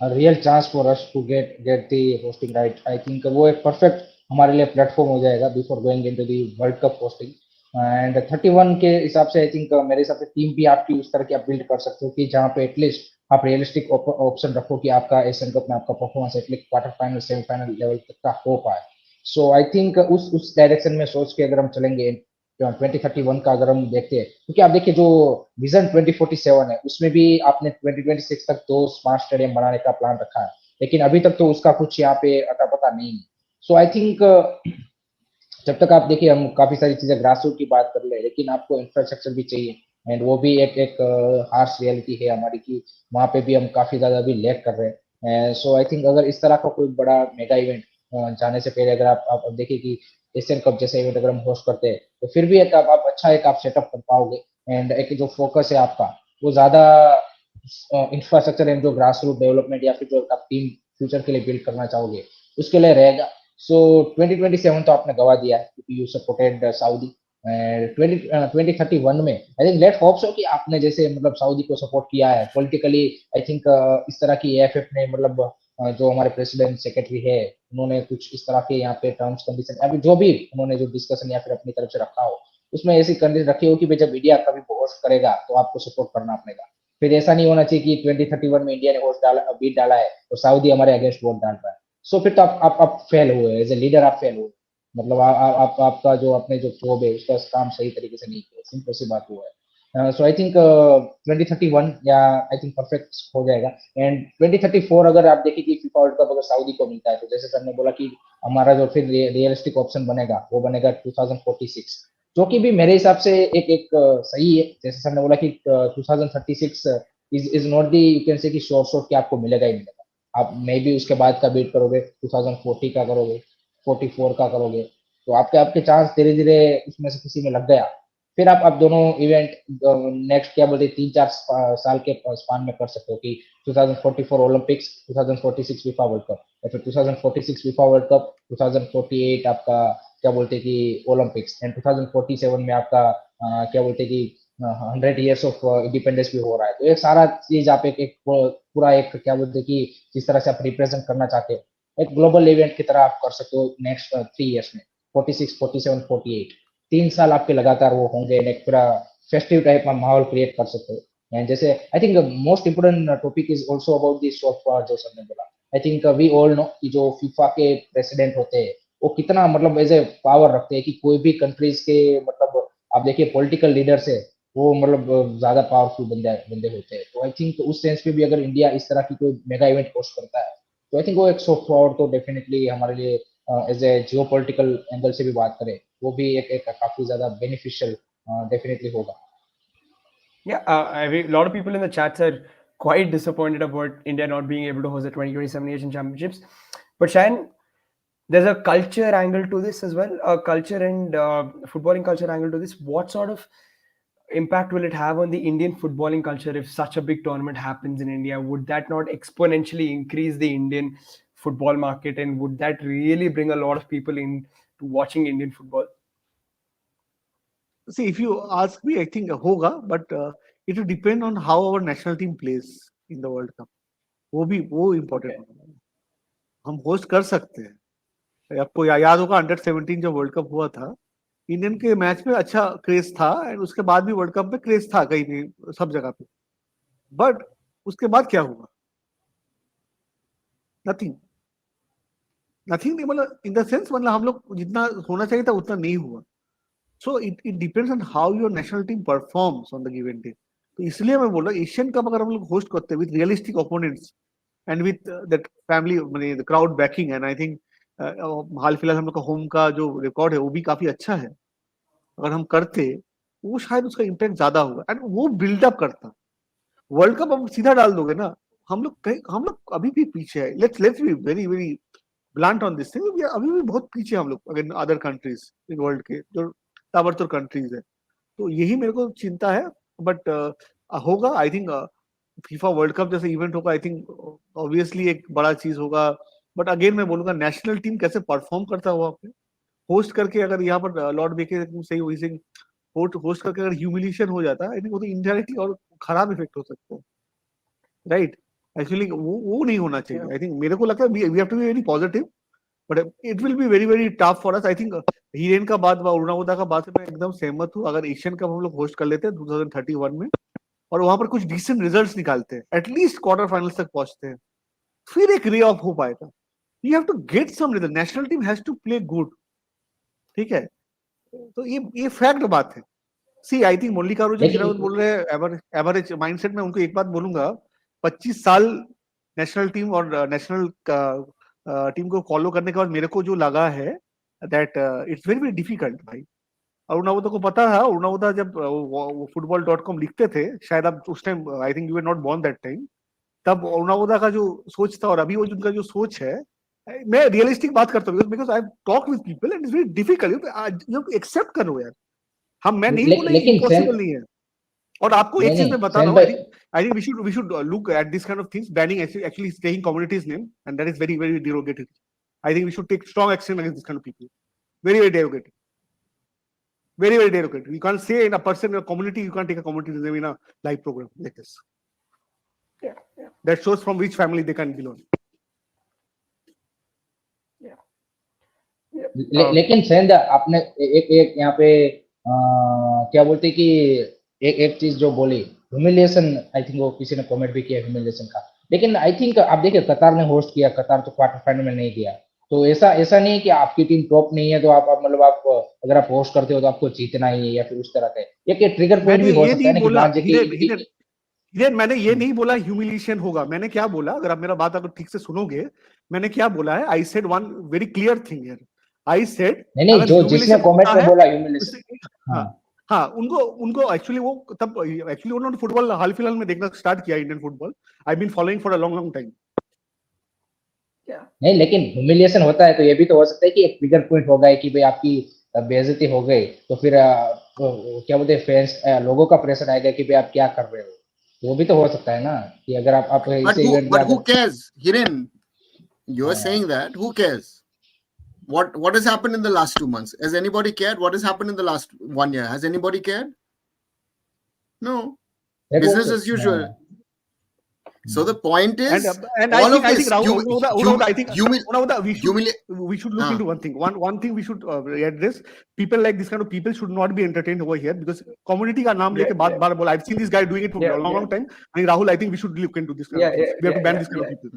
a real chance for us to get the hosting right. I think वो एक perfect हमारे लिए प्लेटफॉर्म हो जाएगा before going into the world cup hosting. And 31 के हिसाब से आई थिंक मेरे हिसाब से टीम भी आपकी उस तरह की आप बिल्ड कर सकते हो कि जहाँ पे एटलीस्ट आप रियलिस्टिक ऑप्शन रखो कि आपका एशियन कप में आपका performance at least quarter final semifinal level तक का हो पाए. सो आई थिंक उस डायरेक्शन में सोच के अगर हम चलेंगे 2031 का अगर हम देखते हैं, क्योंकि आप देखिए जो विजन 2047 है उसमें भी आपने 2026 तक 2 स्मार्ट स्टेडियम बनाने का प्लान रखा है, लेकिन अभी तक तो उसका कुछ यहाँ पे अता पता नहीं है. सो आई थिंक जब तक आप देखिए हम काफी सारी चीजें ग्रास रूट की बात कर रहे हैं, लेकिन आपको इंफ्रास्ट्रक्चर भी चाहिए एंड वो भी एक हार्श रियलिटी है हमारी कि वहाँ पे भी हम काफी ज्यादा अभी लैग कर रहे हैं. सो आई थिंक अगर इस तरह का कोई बड़ा मेगा इवेंट जाने से पहले अगर आप देखिए कि एशियन कप जैसे इवेंट अगर हम होस्ट करते हैं तो फिर भी एक आप अच्छा एक आप सेटअप कर पाओगे एंड एक जो फोकस है आपका वो ज्यादा इंफ्रास्ट्रक्चर एंड जो ग्रास रूट डेवलपमेंट या फिर जो आप टीम फ्यूचर के लिए बिल्ड करना चाहोगे उसके लिए रहेगा. सो 2027 तो आपने गवा दिया है क्योंकि यू सपोर्टेड सऊदी. 2031 में I think late hope so कि आपने जैसे मतलब सऊदी को सपोर्ट किया है पॉलिटिकली. आई थिंक इस तरह की एएफएफ ने मतलब जो हमारे प्रेसिडेंट सेक्रेटरी है उन्होंने कुछ इस तरह के यहाँ पे टर्म्स कंडीशन या फिर जो भी उन्होंने जो डिस्कशन या फिर अपनी तरफ से रखा हो उसमें ऐसी कंडीशन रखी हो कि भाई जब इंडिया कभी होस्ट करेगा तो आपको सपोर्ट करना पड़ेगा. फिर ऐसा नहीं होना चाहिए कि 2031 में इंडिया ने होस्ट डाला बीट डाला है तो सऊदी हमारे अगेंस्ट वोट डाल रहा है. सो फिर तो आप फेल हुए एज ए लीडर, आप फेल हुए. मतलब आपका जो अपने जो जॉब है उसका काम सही तरीके से नहीं किया, सिंपल सी बात हुआ है. सो आई थिंक 2031 या आई थिंक परफेक्ट हो जाएगा. एंड 2034 अगर आप देखिए कि फीफा वर्ल्ड कप अगर सऊदी को मिलता है तो जैसे सर ने बोला कि हमारा जो फिर रियलिस्टिक ऑप्शन बनेगा वो बनेगा 2046, जो कि भी मेरे हिसाब से एक सही है. जैसे सर ने बोला कि 2036 is not the you can से कि शॉर्ट शॉर्ट के आपको मिलेगा ही मिलेगा. आप मे भी उसके बाद का वेट करोगे 2040 का करोगे 44 का करोगे तो आपके आपके चांस धीरे धीरे उसमें से किसी में लग गया. फिर आप दोनों इवेंट नेक्स्ट क्या बोलते 3-4 साल के स्पान में कर सकते हो कि 2044 ओलंपिक्स 2046 फीफा वर्ल्ड कप या फिर 2046 फीफा वर्ल्ड कप 2048 आपका क्या बोलते कि ओलंपिक्स एंड 2047 में आपका क्या बोलते कि 100 ईयर्स ऑफ इंडिपेंडेंस भी हो रहा है. तो ये सारा चीज आप एक पूरा एक क्या बोलते कि जिस तरह से आप रिप्रेजेंट करना चाहते हो एक ग्लोबल इवेंट की तरह आप कर सकते हो नेक्स्ट 3 ईयर्स में 46 47 48 3 साल आपके लगातार वो होंगे. एक पूरा फेस्टिव टाइप का माहौल क्रिएट कर सकते हो. एंड जैसे I think most important topic is also about the soft power जो सर ने बोला. I think we all know कि जो फीफा के प्रेसिडेंट होते हैं वो कितना मतलब एज ए पावर रखते हैं कि कोई भी कंट्रीज के मतलब आप देखिए पॉलिटिकल लीडर्स है वो मतलब ज्यादा पावरफुल बंदे बंदे होते हैं. तो आई थिंक उस सेंस में भी अगर इंडिया इस तरह की कोई मेगा इवेंट होस्ट करता है तो आई थिंक वो एक सॉफ्ट पावर तो डेफिनेटली हमारे लिए as a geo political angle से भी बात करें वो भी एक काफी ज्यादा बेनिफिशियल डेफिनेटली होगा. Yeah, a lot of people in the chats are quite disappointed about India not being able to host the 2027 Asian Championships. But Shayan, there's a culture angle to this as well, a culture and footballing culture angle to this. What sort of impact will it have on the Indian footballing culture if such a big tournament happens in India? Would that not exponentially increase the Indian football market, and would that really bring a lot of people in to watching Indian football? See, if you ask me, I think hoga, but it will depend on how our national team plays in the World Cup. वो important होगा. हम host कर सकते हैं. आपको याद होगा under 17 जब वर्ल्ड कप हुआ था इंडियन के मैच में अच्छा क्रेज था एंड उसके बाद भी वर्ल्ड कप में क्रेज था कहीं भी सब जगह पे. बट उसके बाद क्या हुआ? नथिंग. नथिंग नहीं मतलब इन द सेंस मतलब हम लोग जितना होना चाहिए था उतना नहीं हुआ. So it depends on how your national team performs on the given day. तो इसलिए मैं बोल रहा हूँ एशियन कप अगर हम लोग होस्ट करते हैं with realistic opponents and with that family, the crowd backing, and I think हाल फिलहाल हम लोग का होम का जो रिकॉर्ड है वो भी काफी अच्छा है, अगर हम करते वो शायद उसका इम्पैक्ट ज्यादा होगा एंड वो बिल्डअप करता। वर्ल्ड कप हम सीधा डाल दोगे ना, हम लोग अभी भी पीछे है। Let's let's be very very blunt on this thing, अभी भी बहुत पीछे हम लोग अगर अदर कंट्रीज इन वर्ल्ड के जो ताबड़तोड़ कंट्रीज है। तो यही मेरे को चिंता है। बट होगा I think FIFA world cup जैसे इवेंट होगा, आई थिंक ऑब्वियसली एक बड़ा चीज होगा। बट अगेन मैं बोलूंगा नेशनल टीम कैसे परफॉर्म करता हुआ पे होस्ट करके, अगर यहाँ पर लॉर्ड बेके सही वही से होस्ट करके अगर ह्यूमिलिएशन हो जाता है, आई थिंक वो तो इनडायरेक्टली और खराब इफेक्ट हो सकता है, राइट। एक्चुअली वो नहीं होना चाहिए। आई थिंक मेरे को लगता है we have to be very positive, but it will be very very tough for us. I think Hiren का बात अरुणावदा का बात से मैं एकदम सहमत हूँ। अगर एशियन कप हम लोग होस्ट कर लेते हैं 2031 में और वहां पर कुछ डिसेंट रिजल्ट्स निकालते हैं, एटलीस्ट क्वार्टर फाइनल्स तक पहुंचते हैं, फिर एक रे ऑफ होप आएगा। You have to get some result, national team has to play good, ठीक है। तो ये फैक्ट बात है। सी आई थिंक मुरलीकारू जो लेकिन खिलावत बोल रहे हैं एवरेज माइंडसेट में, उनको एक बात बोलूंगा, 25 साल नेशनल टीम और नेशनल टीम को फॉलो करने के बाद मेरे को जो लगा है that it's very very difficult भाई। अरुणावदा को पता है, अरुणावदा जब football.com लिखते थे, शायद आप उस time, I think you were not born that time, तब अरुणावदा का जो सोच था और अभी वो उनका जो सोच है, मैं रियलिस्टिक बात करता हूँ because I have talked with people and it's very difficult, you have to accept करो यार। हम, मैं नहीं बोला लेकिन इम्पॉसिबल नहीं है। और आपको एक नहीं चीज नहीं मैं बताता सैन हूँ, भाई, I think we should look at this kind of things, banning actually saying communities name, and that is very very derogatory. I think we should take strong action against this kind of people. Very very derogatory. Very very derogatory. You can't say in a person, a community, you can't take a community name in a live program like this. Yeah, yeah, That shows from which family they can belong. yeah, yeah. लेकिन San आपने एक एक यहाँ पे क्या बोलते हैं कि एक चीज जो बोली, ह्यूमिलिएशन, आई थिंक वो किसी ने कमेंट भी किया ह्यूमिलिएशन का। लेकिन आई थिंक आप देखिए कतार ने होस्ट किया, कतार तो क्वार्टर फाइनल में नहीं गया। तो ऐसा ऐसा नहीं कि आपकी टीम टॉप नहीं है तो आप मतलब आप अगर आप होस्ट करते हो तो आपको जीतना ही है या फिर उस तरह का एक ट्रिगर पॉइंट मैंने भी हो ये सकता नहीं है ना कि बोला मान हिरेन, लीजिए कि हिरेन मैंने ये नहीं बोला ह्यूमिलिएशन होगा। मैंने क्या बोला, अगर आप मेरा बात अगर ठीक से सुनोगे, मैंने क्या बोला है, I said one very clear thing here. I said नहीं नहीं, अगर जो जिसने ह्यूमिलिएशन कमेंट होता में है बोला ह्यूमिलिएशन। उससे, हाँ हाँ हाँ, उनको उनको एक्चुअली वो तब एक्चुअली उन्होंने फुटबॉल हाल फिलहाल में देखना स्टार्ट किया, Indian football. I been following for a long long time. Yeah, नहीं, लेकिन ह्यूमिलिएशन होता है तो ये भी तो हो सकता है कि एक ट्रिगर पॉइंट हो गए कि भाई आपकी बेइज्जती हो गई, तो फिर क्या बोलते हैं फैंस लोगों का प्रेशर आएगा कि भाई आप क्या कर रहे हो। तो वो भी तो हो सकता है ना कि अगर आप But इस इवेंट में who अगर cares, Hiren? You are हाँ, saying that. Who cares? What has happened in the last 2 months? Has anybody cared? What has happened in the last 1 year? Has anybody cared? No. देखो Business as usual. हाँ, So the point And is, I all think of this, Unnavada, I think Unnavada, humili- we should look into one thing. One thing we should address. People like this kind of people should not be entertained over here because community का नाम yeah, लेके yeah, बात बार बोला. I've seen this guy doing it for yeah, a long yeah, long time. I think Rahul, I think we should look into this kind of yeah, things. yeah, We have to yeah, ban yeah, this kind of yeah, people.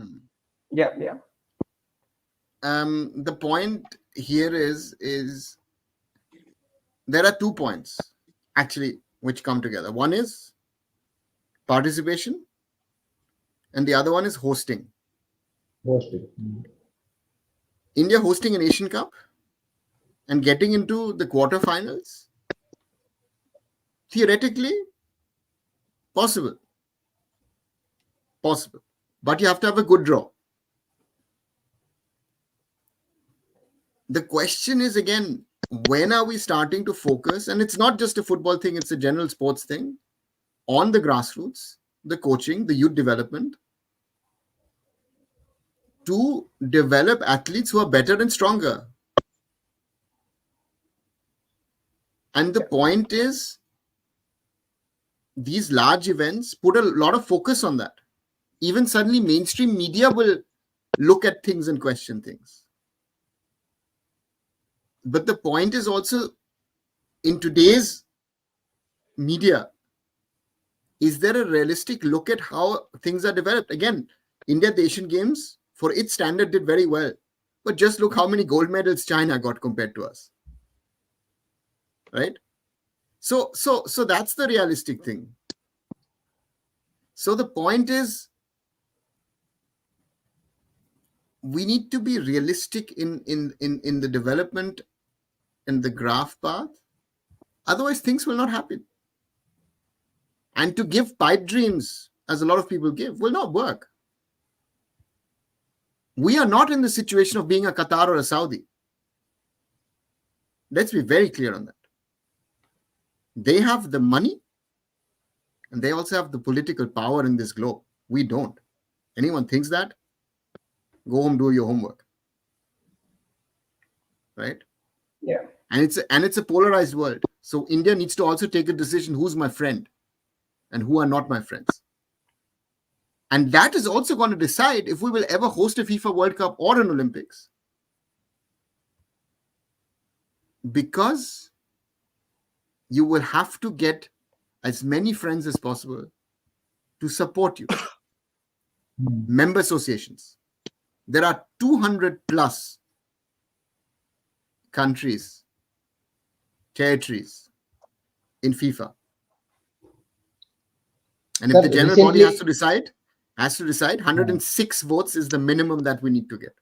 yeah, yeah. the point here is there are 2 points actually which come together. One is participation, and the other one is hosting. India hosting an Asian Cup and getting into the quarterfinals, theoretically possible, but you have to have a good draw. The question is again, when are we starting to focus? And it's not just a football thing, it's a general sports thing, on the grassroots, the coaching, the youth development, to develop athletes who are better and stronger. And the point is, these large events put a lot of focus on that. Even suddenly mainstream media will look at things and question things. But the point is also, in today's media, is there a realistic look at how things are developed? Again, India at the Asian Games, for its standard, did very well. But just look how many gold medals China got compared to us. Right? So that's the realistic thing. So the point is, we need to be realistic in the development and the graph path. Otherwise, things will not happen. And to give pipe dreams, as a lot of people give, will not work. We are not in the situation of being a Qatar or a Saudi. Let's be very clear on that. They have the money and they also have the political power in this globe. We don't. Anyone thinks that? Go home, do your homework. Right? Yeah. And it's a polarized world. So India needs to also take a decision who's my friend and who are not my friends. And that is also going to decide if we will ever host a FIFA World Cup or an Olympics. Because you will have to get as many friends as possible to support you. Member associations. There are 200 plus countries, territories in FIFA. And if the general body has to decide, 106 votes is the minimum that we need to get.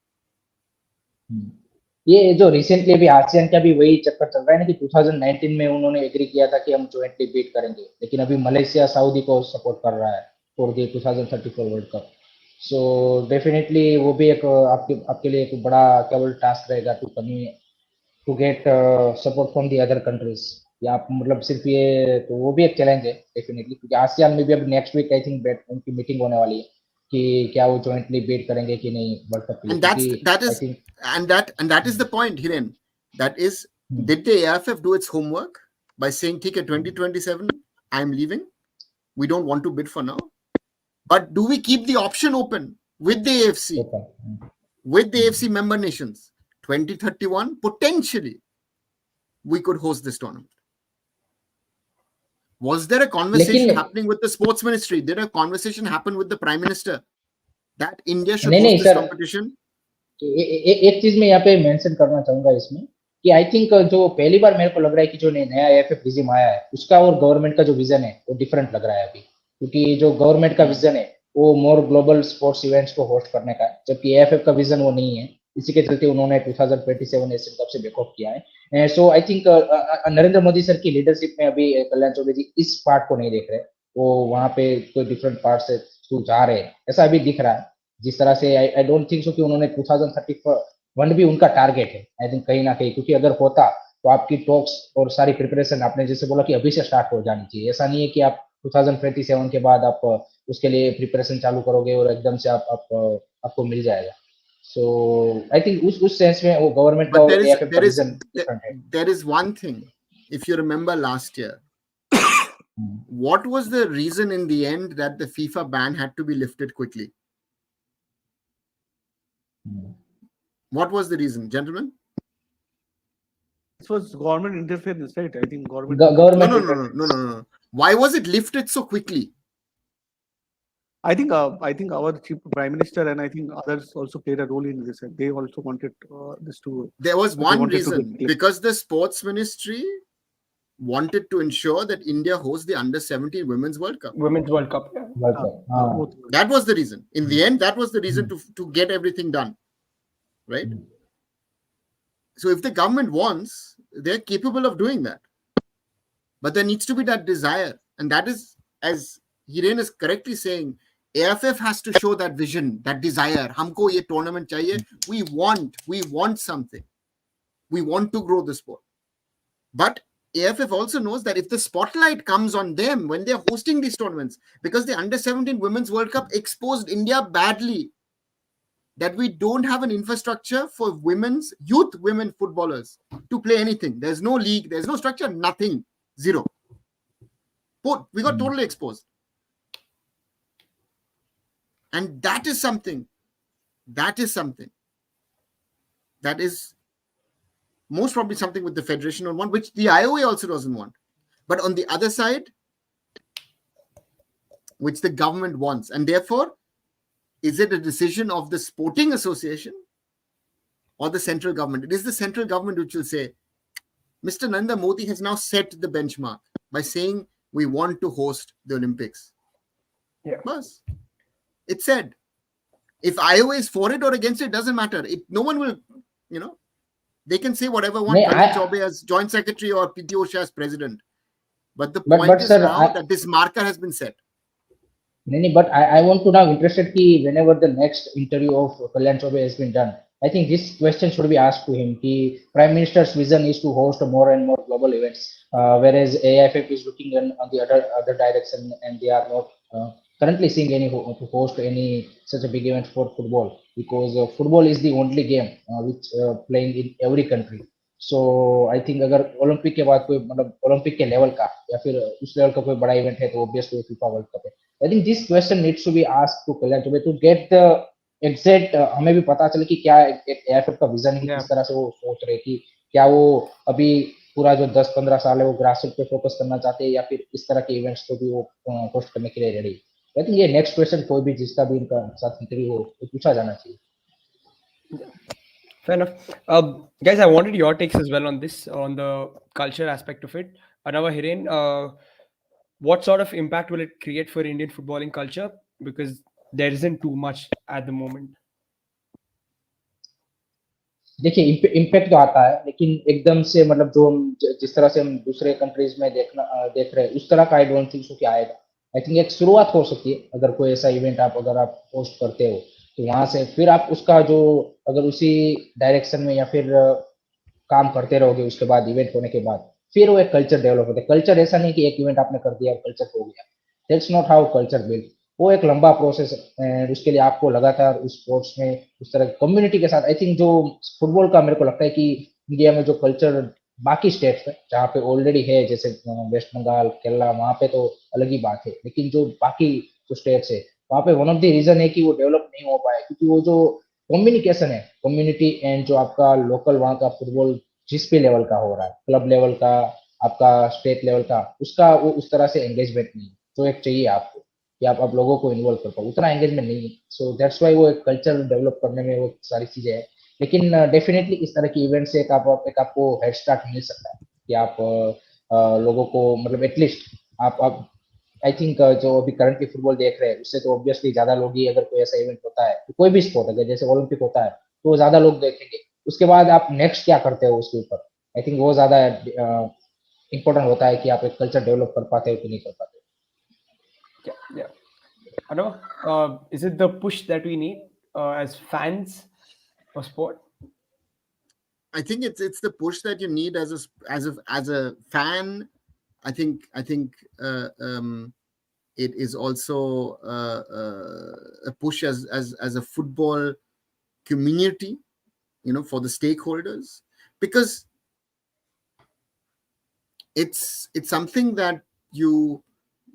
ये जो recently अभी ASEAN का भी वही चक्कर चल रहा है ना कि 2019 में उन्होंने एग्री किया था कि हम जॉइंटली बीट करेंगे, लेकिन अभी मलेशिया सऊदी को सपोर्ट कर रहा है for the 2034 world cup. So definitely वो भी एक आपके लिए एक बड़ा क्या बोल टास्क रहेगा to get support from the other countries. या आप मतलब सिर्फ ये तो वो भी एक चैलेंज है डेफिनेटली, क्योंकि आसियान में भी अब नेक्स्ट वीक आई थिंक उनकी मीटिंग होने वाली है कि क्या वो जॉइंटली बीट करेंगे कि नहीं वर्ल्ड कप के लिए. And that is the point, Hiren. That is, did the AFF do its homework by saying, "Take 2027, I'm leaving. We don't want to bid for now." But do we keep the option open with the AFC, with the AFC member nations? 2031, potentially, we could host this tournament. Was there a conversation happening with the sports ministry? Did a conversation happen with the Prime Minister that India should host this competition? एक चीज मैं यहाँ पे mention करना चाहूंगा इसमें कि I think जो पहली बार मेरे को लग रहा है कि जो नया एएफएफ रिजिम आया है उसका और गवर्नमेंट का जो विजन है वो डिफरेंट लग रहा है अभी, क्योंकि जो गवर्नमेंट का विजन है वो मोर ग्लोबल स्पोर्ट्स इवेंट्स को होस्ट करने का है, जबकि एएफएफ का विजन वो नहीं है. इसी के चलते उन्होंने 2027 एशियन कप से बैकऑफ किया है. So I think Narendra Modi sir की लीडरशिप में अभी कल्याण चौबे जी इस पार्ट को नहीं देख रहे, वो वहां पे कोई डिफरेंट पार्ट से जा रहे हैं ऐसा अभी दिख रहा है. जिस तरह से आई डोंट थिंक सो कि उन्होंने 2031 भी उनका टारगेट है आई थिंक कहीं ना कहीं, क्योंकि अगर होता तो आपकी टॉक्स और सारी प्रिपरेशन आपने जैसे बोला कि अभी से स्टार्ट हो जानी चाहिए. ऐसा नहीं है कि आप 2027 के बाद आप उसके लिए प्रिपरेशन चालू करोगे और एकदम से आपको मिल जाएगा. सो आई थिंक उस सेंस में वो गवर्नमेंट का और एएफएफ का विजन डिफरेंट है. There is one thing, if you remember last year, what was the reason in the end that the FIFA ban had to be lifted quickly? What was the reason, gentlemen? This was government interference, right? I think government. No. Why was it lifted so quickly? I think our chief prime minister and I think others also played a role in this. And they also wanted this to. There was one reason, because the sports ministry wanted to ensure that India hosts the under-17 Women's World Cup. Women's World Cup. Yeah. That was the reason. In the end, that was the reason to get everything done. Right? So if the government wants, they're capable of doing that. But there needs to be that desire. And that is, as Hiren is correctly saying, AFF has to show that vision, that desire. Humko ye tournament chahiye. We want something. We want to grow the sport. But AFF also knows that if the spotlight comes on them when they're hosting these tournaments, because the under-17 Women's World Cup exposed India badly, that we don't have an infrastructure for youth women footballers to play anything. There's no league, there's no structure, nothing, zero. We got totally exposed. And that is something that is most probably something with the federation on one, which the IOA also doesn't want. But on the other side, which the government wants. And therefore, is it a decision of the sporting association or the central government? It is the central government which will say, Mr. Narendra Modi has now set the benchmark by saying we want to host the Olympics. Yeah. Plus, it said. If Iowa is for it or against it, doesn't matter. No one will, you know, they can say whatever want. नहीं Kalyan I Chaubey as joint secretary or PT Osha as president. But the but point is sir now I that this marker has been set. नहीं but I want to now interested कि whenever the next interview of Kalyan Chaubey has been done, I think this question should be asked to him कि Prime Minister's vision is to host more and more global events, whereas AIFF is looking on the other direction and they are not currently seeing any to host any such a big event for football because football is the only game which playing in every country. So I think अगर Olympic के बाद कोई मतलब Olympic के level का या फिर उस लेवल का कोई बड़ा इवेंट है तो ऑब्वियसली फीफा वर्ल्ड कप है. I think this question needs to be asked to Kalyan Chaubey to get the exact हमें भी पता चले कि क्या एक एएफएफ का विजन है, किस Yeah. तरह से वो सोच रहे कि क्या वो अभी पूरा जो 10-15 साल है वो ग्रासरूट पे फोकस करना चाहते हैं या फिर इस तरह के इवेंट्स को भी वो होस्ट करने के लिए रेडी. आई थिंक ये नेक्स्ट क्वेश्चन कोई भी जिसका भी इनका साथ इंटरव्यू हो तो पूछा जाना चाहिए. Fair enough. Guys, I wanted your takes as well on this, on the culture aspect of it. Another Hiren, what sort of impact will it create for Indian footballing culture? Because there isn't too much at the moment. देखिए impact तो आता है लेकिन एकदम से मतलब जो हम जिस तरह से हम दूसरे कंट्रीज में देख रहे हैं उस तरह का आई डोंट थिंक सो कि आएगा. आई थिंक एक शुरुआत हो सकती है अगर कोई ऐसा इवेंट अगर आप होस्ट करते हो तो वहां से फिर आप उसका जो अगर उसी डायरेक्शन में या फिर काम करते रहोगे उसके बाद इवेंट होने के बाद फिर वो एक कल्चर डेवलप होता है. कल्चर ऐसा नहीं कि एक इवेंट आपने कर दिया और कल्चर हो गया. That's not how culture build. वो एक लंबा प्रोसेस है. उसके लिए आपको लगातार उस स्पोर्ट्स में उस तरह कम्युनिटी के साथ आई थिंक जो फुटबॉल का मेरे को लगता है कि इंडिया में जो कल्चर बाकी स्टेट्स है जहाँ पे ऑलरेडी है जैसे वेस्ट बंगाल केरला वहाँ पे तो अलग ही बात है लेकिन जो बाकी जो स्टेट्स है वहाँ पे वन ऑफ द रीजन है कि वो डेवलप नहीं हो पाया क्योंकि वो जो कम्युनिकेशन है कम्युनिटी एंड जो आपका लोकल वहाँ का फुटबॉल जिस भी लेवल का हो रहा है क्लब लेवल का आपका स्टेट लेवल का उसका वो उस तरह से एंगेजमेंट नहीं है जो एक चाहिए आपको कि आप लोगों को इन्वॉल्व कर पाओ उतना एंगेजमेंट नहीं है. सो दैट्स वाई वो एक कल्चर डेवलप करने में वो सारी चीजें हैं लेकिन डेफिनेटली इस तरह की इवेंट से एक आपको हेड स्टार्ट मिल सकता है कि आप लोगों को मतलब एटलीस्ट आप आई थिंक जो अभी करंटली फुटबॉल देख रहे हैं उससे तो ऑब्वियसली ज्यादा लोग ही अगर कोई ऐसा इवेंट होता है तो कोई भी स्पोर्ट अगर जैसे ओलंपिक होता है तो ज्यादा लोग देखेंगे. उसके बाद आप नेक्स्ट क्या करते हो उसके ऊपर आई थिंक वो ज्यादा इंपॉर्टेंट होता है कि आप एक कल्चर डेवलप कर पाते हो कि नहीं कर पाते. Yeah, yeah. I know. Is it the push that we need as fans of sport? I think it's the push that you need as a fan. I think it is also a push as a football community, for the stakeholders, because it's something that you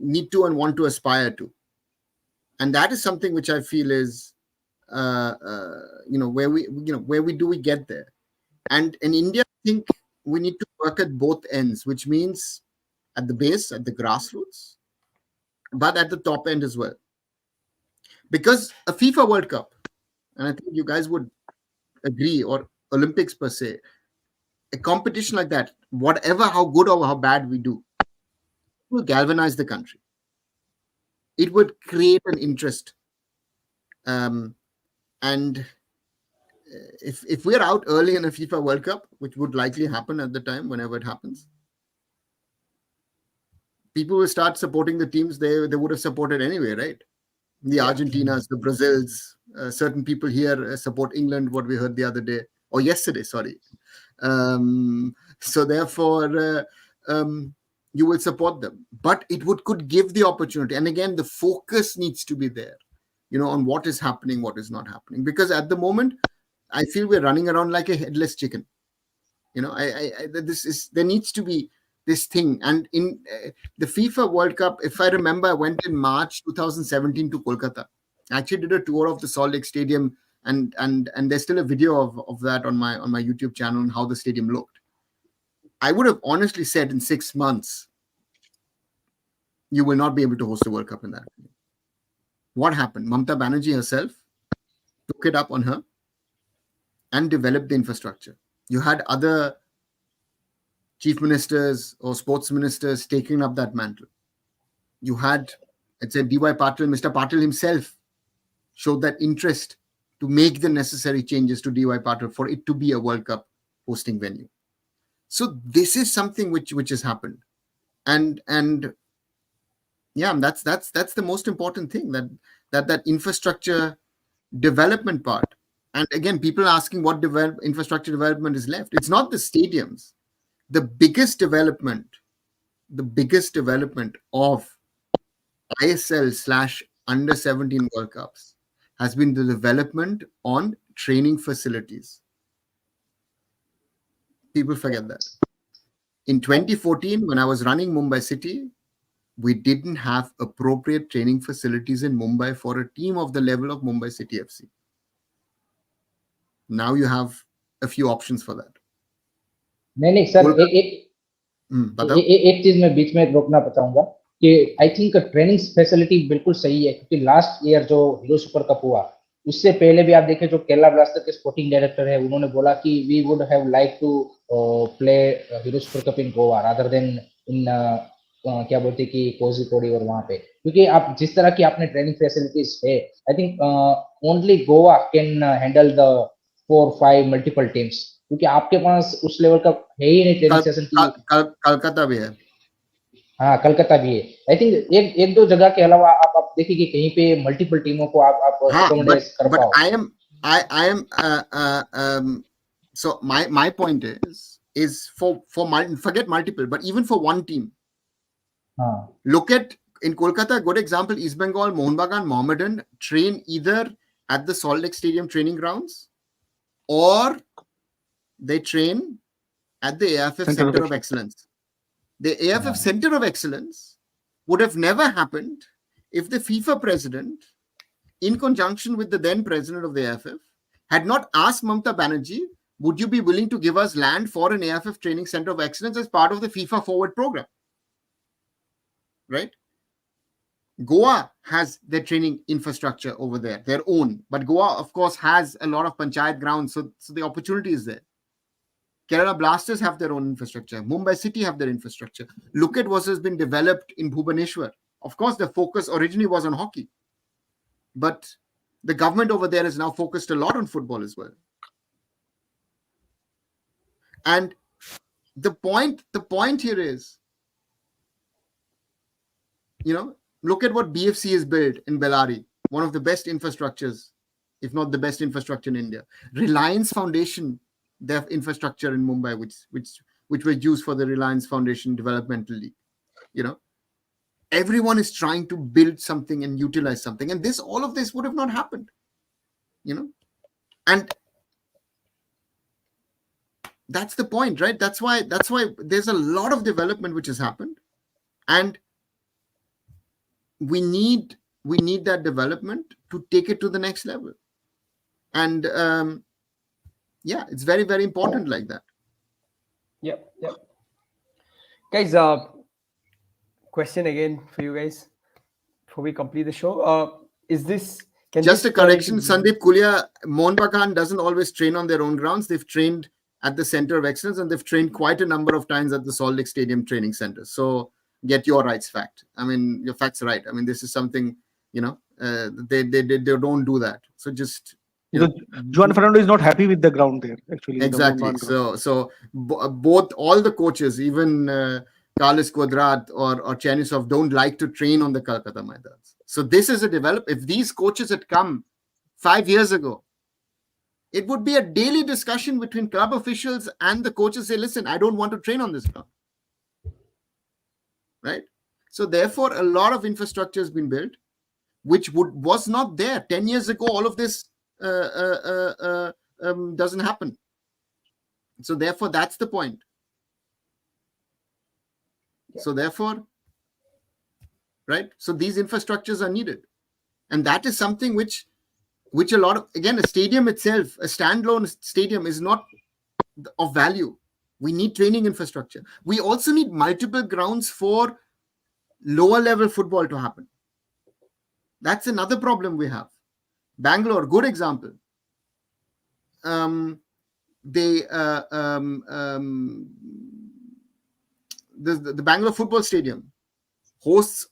need to and want to aspire to, and that is something which I feel is where we get there. And in India, I think we need to work at both ends, which means at the base, at the grassroots, but at the top end as well. Because a FIFA World Cup, and I think you guys would agree, or Olympics per se, a competition like that, whatever how good or how bad we do, will galvanize the country. It would create an interest. And if we're out early in a FIFA World Cup, which would likely happen at the time, whenever it happens, people will start supporting the teams they would have supported anyway, right? The Argentinas, the Brazils, certain people here support England, what we heard the other day, or yesterday, sorry. So therefore, you will support them. But it could give the opportunity. And again, the focus needs to be there, on what is happening, what is not happening. Because at the moment, I feel we're running around like a headless chicken. There needs to be this thing. And in the FIFA World Cup, if I remember, I went in March 2017 to Kolkata. I actually did a tour of the Salt Lake Stadium, and there's still a video of that on my YouTube channel on how the stadium looked. I would have honestly said in 6 months, you will not be able to host a World Cup in that. What happened? Mamata Banerjee herself took it up on her and developed the infrastructure. You had other chief ministers or sports ministers taking up that mantle. You had, let's say, D.Y. Patel, Mr. Patel himself showed that interest to make the necessary changes to DY Patel for it to be a World Cup hosting venue. So this is something which has happened, and yeah, that's the most important thing, that infrastructure development part. And again, people are asking what infrastructure development is left. It's not the stadiums. The biggest development of ISL / under 17 World Cups has been the development on training facilities. People forget that. In 2014, when I was running Mumbai City, we didn't have appropriate training facilities in Mumbai for a team of the level of Mumbai City FC. Now you have a few options for that. नहीं sir, बताओ। एक चीज मैं बीच में रोकना चाहूंगा कि I think training facility बिल्कुल सही है, क्योंकि लास्ट ईयर जो हीरो सुपर कप हुआ उससे पहले भी आप देखें, जो केरला ब्लास्टर के स्पोर्टिंग डायरेक्टर है, उन्होंने बोला कि we would have like to play Hero Super Cup in Goa rather than in क्या बोलते कि कोझिकोड और वहां पे, क्योंकि आप जिस तरह की आपने ट्रेनिंग फैसिलिटीज है, I think only Goa can handle the 4-5 multiple teams, क्योंकि आपके पास उस लेवल का है ही नहीं ट्रेनिंग सेशन की। कलकत्ता भी है, हाँ कलकत्ता भी है। आई थिंक एक दो जगह के अलावा आप देखिए कि कहीं पे मल्टीपल टीमों को आप अकोमोडेट कर पाओ। I am so my point is for forget multiple, but even for one team. Look at in Kolkata, good example, East Bengal, Mohun Bagan, Mohammedan train either at the Salt Lake Stadium training grounds or they train at the AFF Center of Excellence. The AFF Center of Excellence would have never happened if the FIFA president, in conjunction with the then president of the AFF, had not asked Mamata Banerjee, would you be willing to give us land for an AFF training center of excellence as part of the FIFA Forward program? Right? Goa has their training infrastructure over there, their own. But Goa, of course, has a lot of panchayat grounds, so the opportunity is there. Kerala Blasters have their own infrastructure. Mumbai City have their infrastructure. Look at what has been developed in Bhubaneswar. Of course, the focus originally was on hockey. But the government over there is now focused a lot on football as well. And the point here is, look at what BFC has built in Bellary, one of the best infrastructures, if not the best infrastructure in India. Reliance Foundation, their infrastructure in Mumbai, which was used for the Reliance Foundation Developmental League. Everyone is trying to build something and utilize something, and all of this would have not happened. And that's the point, right? That's why there's a lot of development which has happened, and we need that development to take it to the next level. And it's very, very important like that. Yep. Guys, question again for you guys before we complete the show. Just a correction, Sandeep Kulia, Mohun Bagan doesn't always train on their own grounds. They've trained at the Center of Excellence, and they've trained quite a number of times at the Salt Lake Stadium Training Center. So get your rights fact. I mean, your facts right. I mean, this is something, they don't do that. So just... Juan Fernando is not happy with the ground there, actually. Exactly. So both, all the coaches, even Carlos Quadrat or Chenisov, don't like to train on the Calcutta Maidans. So this is a if these coaches had come 5 years ago, it would be a daily discussion between club officials and the coaches. Say, listen, I don't want to train on this ground. Right? So therefore, a lot of infrastructure has been built, which was not there 10 years ago. All of this doesn't happen. So therefore, that's the point. So therefore, right? So these infrastructures are needed. And that is something which a lot of, again, a stadium itself, a standalone stadium is not of value. We need training infrastructure. We also need multiple grounds for lower level football to happen. That's another problem we have. Bangalore, good example. The Bangalore Football Stadium hosts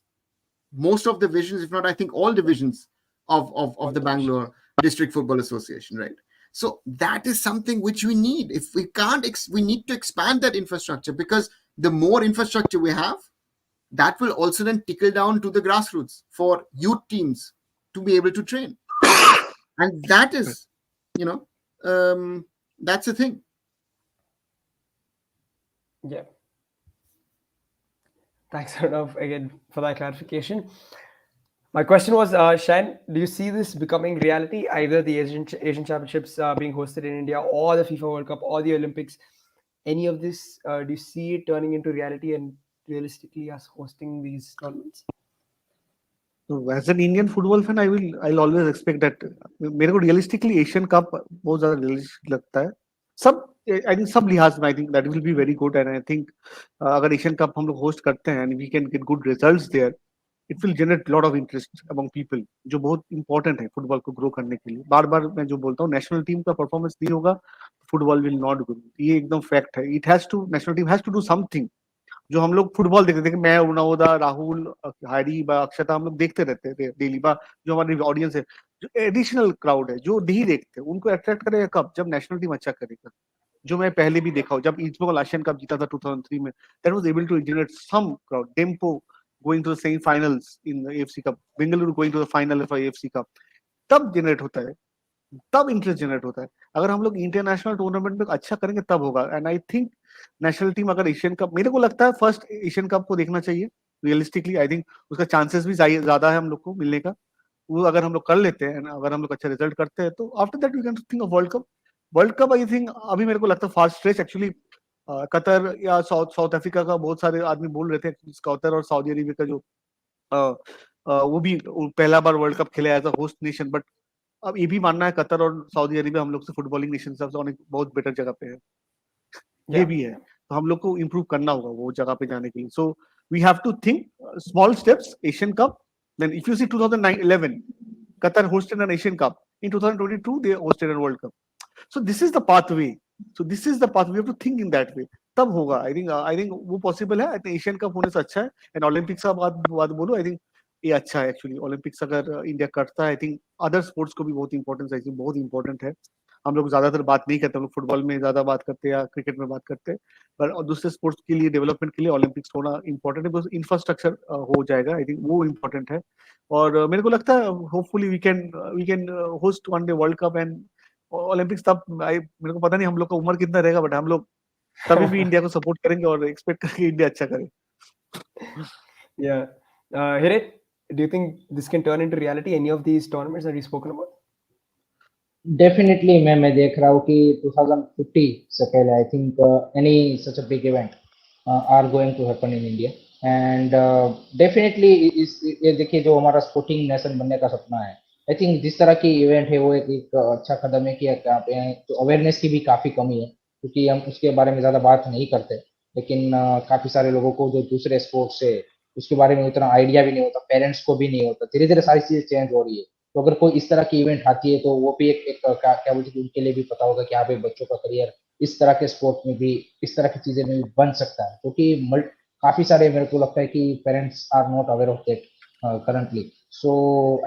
most of the divisions, if not, I think all divisions of the Bangalore District Football Association, right? So that is something which we need. If we can't, we need to expand that infrastructure, because the more infrastructure we have, that will also then trickle down to the grassroots for youth teams to be able to train. And that is, that's the thing. Yeah. Thanks, Arnav, again for that clarification. My question was, Shan, do you see this becoming reality? Either the Asian Championships being hosted in India, or the FIFA World Cup, or the Olympics? Any of this? Do you see it turning into reality and realistically us hosting these tournaments? So as an Indian football fan, I'll always expect that. मेरे को realistically Asian Cup बहुत ज़्यादा realistic लगता है. सब I think सब लिहाज में I think that will be very good, and I think अगर Asian Cup हम लोग host करते हैं and we can get good results there, it will generate lot of interest among people, जो बहुत important है फुटबॉल को ग्रो करने के लिए. बार बार मैं जो बोलता हूँ, नेशनल टीम का परफॉर्मेंस नहीं होगा, फुटबॉल विल नॉट ग्रो. ये एकदम फैक्ट है. National team has to do something. जो हम लोग फुटबॉल देखते थे, मैं उनाउदा, राहुल, हैरी, अक्षता, हम लोग देखते रहते थे डेली. जो हमारी ऑडियंस है, जो एडिशनल क्राउड है जो नहीं देखते, उनको अट्रैक्ट करेगा कब? जब नेशनल टीम अच्छा करेगा. जो मैं पहले भी देखा हूँ, जब ईस्ट बंगाल एशियन कप जीता था 2003 में, that was able to generate some crowd. Dempo going to the semifinals in the AFC cup, Bengaluru going to the final of AFC cup, तब जनरेट होता है, तब इंटरेस्ट जनरेट होता है. अगर हम लोग इंटरनेशनल टूर्नामेंट में अच्छा करेंगे तब होगा. And I think national team अगर एशियन कप, मेरे को लगता है फर्स्ट एशियन कप को देखना चाहिए रियलिस्टिकली. आई थिंक उसका चांसेस भी ज्यादा है हम लोग को मिलने का. वो अगर हम लोग कर लेते हैं, अगर हम लोग अच्छा रिजल्ट करते हैं, तो after that we can think of world cup. World cup I think अभी मेरे को लगता है फास्ट स्ट्रेच. एक्चुअली कतर या साउथ अफ्रीका का बहुत सारे आदमी बोल रहे थे, कतर और सऊदी अरेबिया का जो वो भी पहला बार वर्ल्ड कप खेला as a host nation. But अब ये भी मानना है कतर और सऊदी अरेबिया हम लोग से फुटबॉलिंग नेशन से बहुत बेटर जगह पे है. ये भी है. तो हम लोग को इम्प्रूव करना होगा वो जगह पे जाने के लिए. So we have to think small steps. Asian cup, then if you see 2011 Qatar hosted an Asian Cup. In 2022 they hosted a World Cup. So this is the pathway. We have to think in that way. तब होगा. I think वो possible है. I think Asian cup होने से अच्छा है. And Olympics का बात बोलो, आई थिंक ये अच्छा है एक्चुअली. ओलंपिक्स अगर इंडिया करता है, आई थिंक अदर स्पोर्ट्स को भी बहुत इंपॉर्टेंस है, बहुत इंपॉर्टेंट है. हम लोग ज्यादातर बात नहीं करते, हम लोग फुटबॉल में ज्यादा बात करते हैं या क्रिकेट में बात करते हैं, पर दूसरे स्पोर्ट्स के लिए डेवलपमेंट के लिए ओलंपिक्स होना इंपॉर्टेंट है, बिकॉज इंफ्रास्ट्रक्चर हो जाएगा. आई थिंक वो इंपॉर्टेंट है. और मेरे को लगता है hopefully we can host one day world cup and Olympics. तब मेरे को पता नहीं हम लोग का उम्र कितना रहेगा, बट हम लोग तभी भी इंडिया को सपोर्ट करेंगे और एक्सपेक्ट करेंगे इंडिया अच्छा करे. Yeah. Hiren, do you think this can turn into reality, any of these tournaments that we've spoken about? Definitely मैं देख रहा हूँ कि 2050 से पहले I think any such a big event are going to happen in India. And definitely ये देखिए, जो हमारा स्पोर्टिंग नेशन बनने का सपना है, आई थिंक जिस तरह की इवेंट है वो एक अच्छा कदम है कि यहाँ पे तो अवेयरनेस की भी काफ़ी कमी है, क्योंकि हम उसके बारे में ज़्यादा बात नहीं करते. लेकिन काफ़ी सारे लोगों को जो दूसरे स्पोर्ट्स है उसके बारे में उतना आइडिया भी नहीं होता, पेरेंट्स को भी नहीं होता. धीरे धीरे सारी चीज़ें चेंज हो रही है. तो अगर कोई इस तरह की इवेंट आती है तो वो भी एक क्या बोलते हैं, उनके लिए भी पता होगा कि यहाँ पे बच्चों का करियर इस तरह के स्पोर्ट में भी, इस तरह की चीजें में भी बन सकता है. क्योंकि काफी सारे मेरे को लगता है कि parents are not aware of that currently. So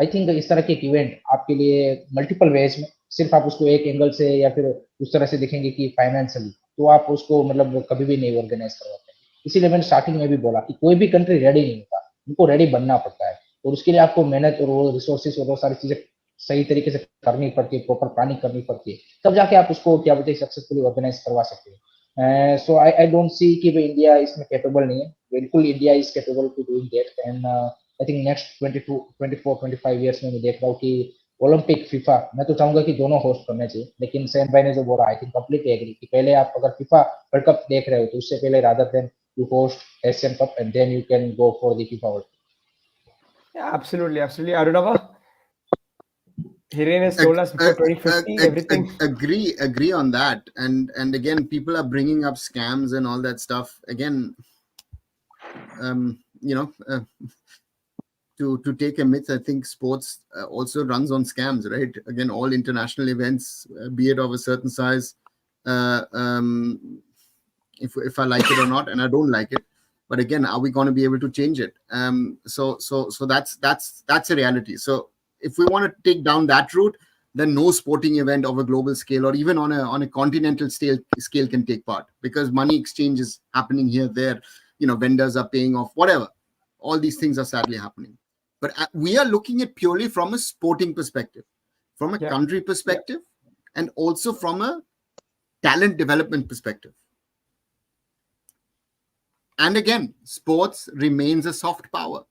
I think इस तरह के इवेंट आपके लिए मल्टीपल वेज में, सिर्फ आप उसको एक एंगल से या फिर उस तरह से देखेंगे कि फाइनेंशियली, तो आप उसको मतलब कभी भी नहीं ऑर्गेनाइज करवाते. इसीलिए मैंने स्टार्टिंग में भी बोला कि कोई भी कंट्री रेडी नहीं होता, उनको रेडी बनना पड़ता है. और उसके लिए आपको मेहनत और वो रिसोर्सेस और वो सारी चीजें सही तरीके से करनी पड़ती है, प्रॉपर प्लानिंग करनी पड़ती है, तब जाके आप उसको क्या बोलते हैं सक्सेसफुली ऑर्गेनाइज करवा सकते हैं. सो आई डोंट सी कि इंडिया इसमें कैपेबल नहीं है. बिल्कुल India is capable to doing that. And I think next 24-25 years में मैं देख रहा हूँ कि ओलंपिक, फीफा, मैं तो चाहूंगा कि दोनों होस्ट करने चाहिए. लेकिन सैन भाई ने जो बोला, आई थिंक कंप्लीटली एग्री कि पहले आप अगर फीफा वर्ल्ड कप देख रहे हो तो उससे पहले rather than you host Asian cup and then you can go for the FIFA world. Yeah, absolutely, absolutely. Arunava, Hiren has told us before 2050 everything. Agree on that. And again, people are bringing up scams and all that stuff. Again, to take a myth, I think sports also runs on scams, right? Again, all international events, be it of a certain size, if I like it or not, and I don't like it. But again, are we going to be able to change it? So that's a reality. So if we want to take down that route, then no sporting event of a global scale or even on a continental scale can take part, because money exchange is happening here, there, vendors are paying off, whatever. All these things are sadly happening. But we are looking at purely from a sporting perspective, from a country perspective, and also from a talent development perspective. And again, sports remains a soft power.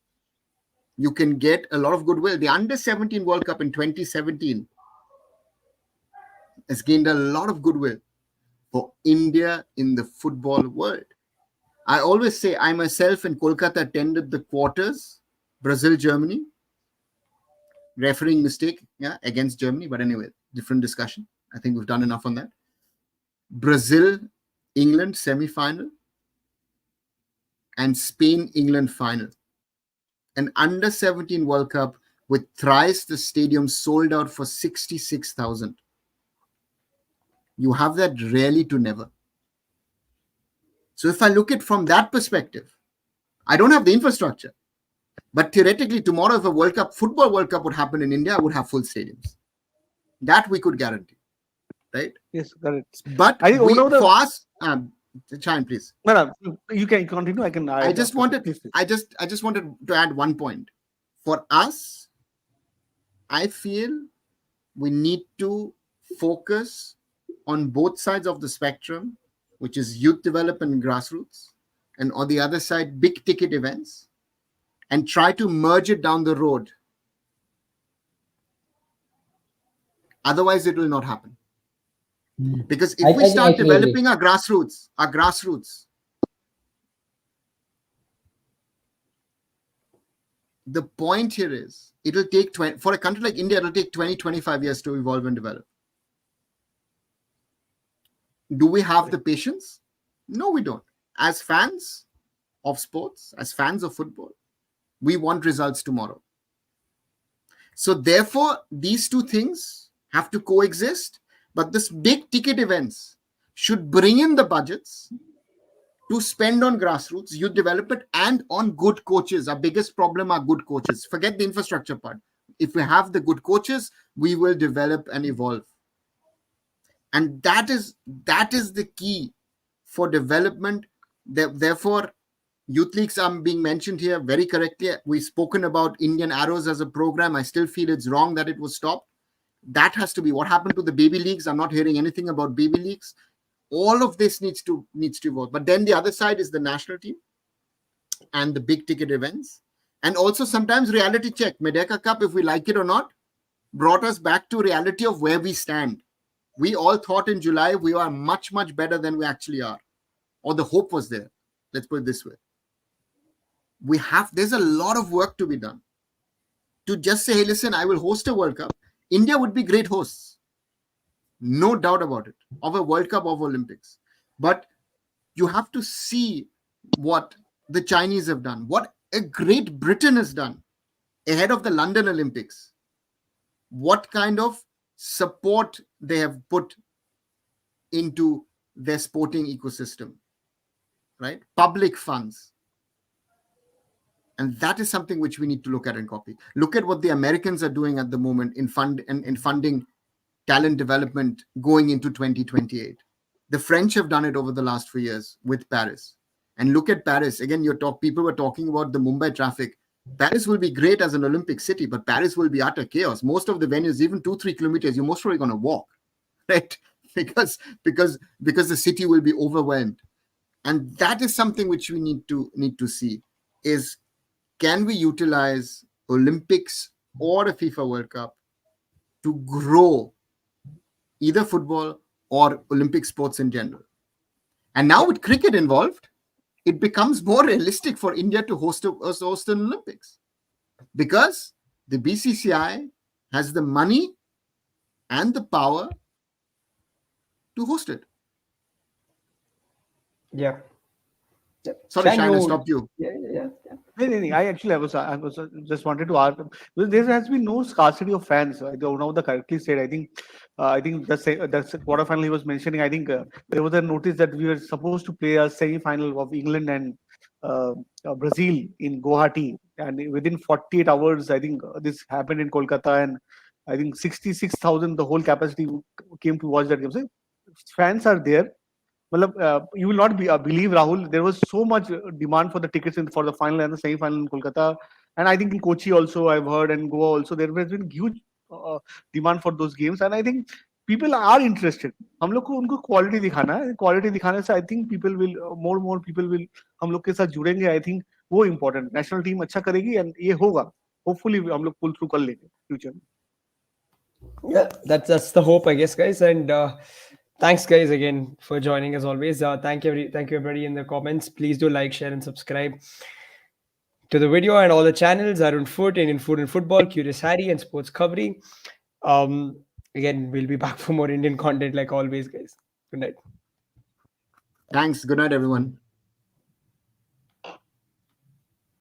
You can get a lot of goodwill. The Under-17 World Cup in 2017 has gained a lot of goodwill for India in the football world. I always say, I myself in Kolkata attended the quarters, Brazil-Germany. Refereeing mistake, against Germany. But anyway, different discussion. I think we've done enough on that. Brazil-England semi-final and Spain-England final. An Under-17 World Cup with thrice the stadium sold out for 66,000. You have that rarely to never. So if I look at from that perspective, I don't have the infrastructure. But theoretically, tomorrow, if a football World Cup would happen in India, I would have full stadiums. That we could guarantee, right? Yes, correct. But for us, Chayan, please. No, you can continue. I just wanted to add one point. For us, I feel we need to focus on both sides of the spectrum, which is youth development and grassroots, and on the other side, big ticket events, and try to merge it down the road. Otherwise, it will not happen. Because if we start developing our grassroots, the point here is, it will take for a country like India, it will take 20-25 years to evolve and develop. Do we have the patience? No, we don't. As fans of sports, as fans of football, we want results tomorrow. So therefore, these two things have to coexist. But this big ticket events should bring in the budgets to spend on grassroots, youth development, and on good coaches. Our biggest problem are good coaches. Forget the infrastructure part. If we have the good coaches, we will develop and evolve. And that is the key for development. Therefore, youth leagues are being mentioned here very correctly. We've spoken about Indian Arrows as a program. I still feel it's wrong that it was stopped. That has to be what happened to the baby leagues. I'm not hearing anything about baby leagues. All of this needs to evolve. But then the other side is the national team and the big ticket events. And also sometimes reality check. Medeka Cup, if we like it or not, brought us back to reality of where we stand. We all thought in July we are much, much better than we actually are. Or the hope was there. Let's put it this way. There's a lot of work to be done. To just say, hey, listen, I will host a World Cup. India would be great hosts. No doubt about it. Of a World Cup, of Olympics. But you have to see what the Chinese have done. What a Great Britain has done ahead of the London Olympics. What kind of support they have put into their sporting ecosystem. Right? Public funds. And that is something which we need to look at and copy. Look at what the Americans are doing at the moment in funding talent development going into 2028. The French have done it over the last few years with Paris. And look at Paris. Again, people were talking about the Mumbai traffic. Paris will be great as an Olympic city, but Paris will be utter chaos. Most of the venues, even 2-3 kilometers, you're most probably going to walk, right? Because the city will be overwhelmed. And that is something which we need to see is, can we utilize Olympics or a FIFA World Cup to grow either football or Olympic sports in general? And now with cricket involved, it becomes more realistic for India to host an Olympics, because the BCCI has the money and the power to host it. Yeah. Sorry, Sayan, I stopped you. Yeah. No. I was just wanted to ask. There has been no scarcity of fans. I don't know the correctly said. I think that's quarterfinal he was mentioning. I think there was a notice that we were supposed to play a semi-final of England and Brazil in Guwahati, and within 48 hours, I think this happened in Kolkata, and I think 66,000 the whole capacity came to watch that game. So fans are there. You will not believe, Rahul. There was so much demand for the tickets for the final and the semi-final in Kolkata, and I think in Kochi also I've heard, and Goa also there has been huge demand for those games, and I think people are interested. हम लोग को उनको quality दिखाना है, quality दिखाने से I think people will more people will हम लोग के साथ जुड़ेंगे. I think वो important. नेशनल टीम अच्छा करेगी and ये होगा. Hopefully हम लोग pull through कर लेंगे फ्यूचर में. Yeah, that's the hope, I guess, guys. And thanks, guys, again for joining as always. Thank you everybody in the comments. Please do like, share, and subscribe to the video and all the channels: Arun Foot, Indian Food and Football, Curious Harry, and SportsKhabri. Again, we'll be back for more Indian content like always, guys. Good night. Thanks. Good night, everyone.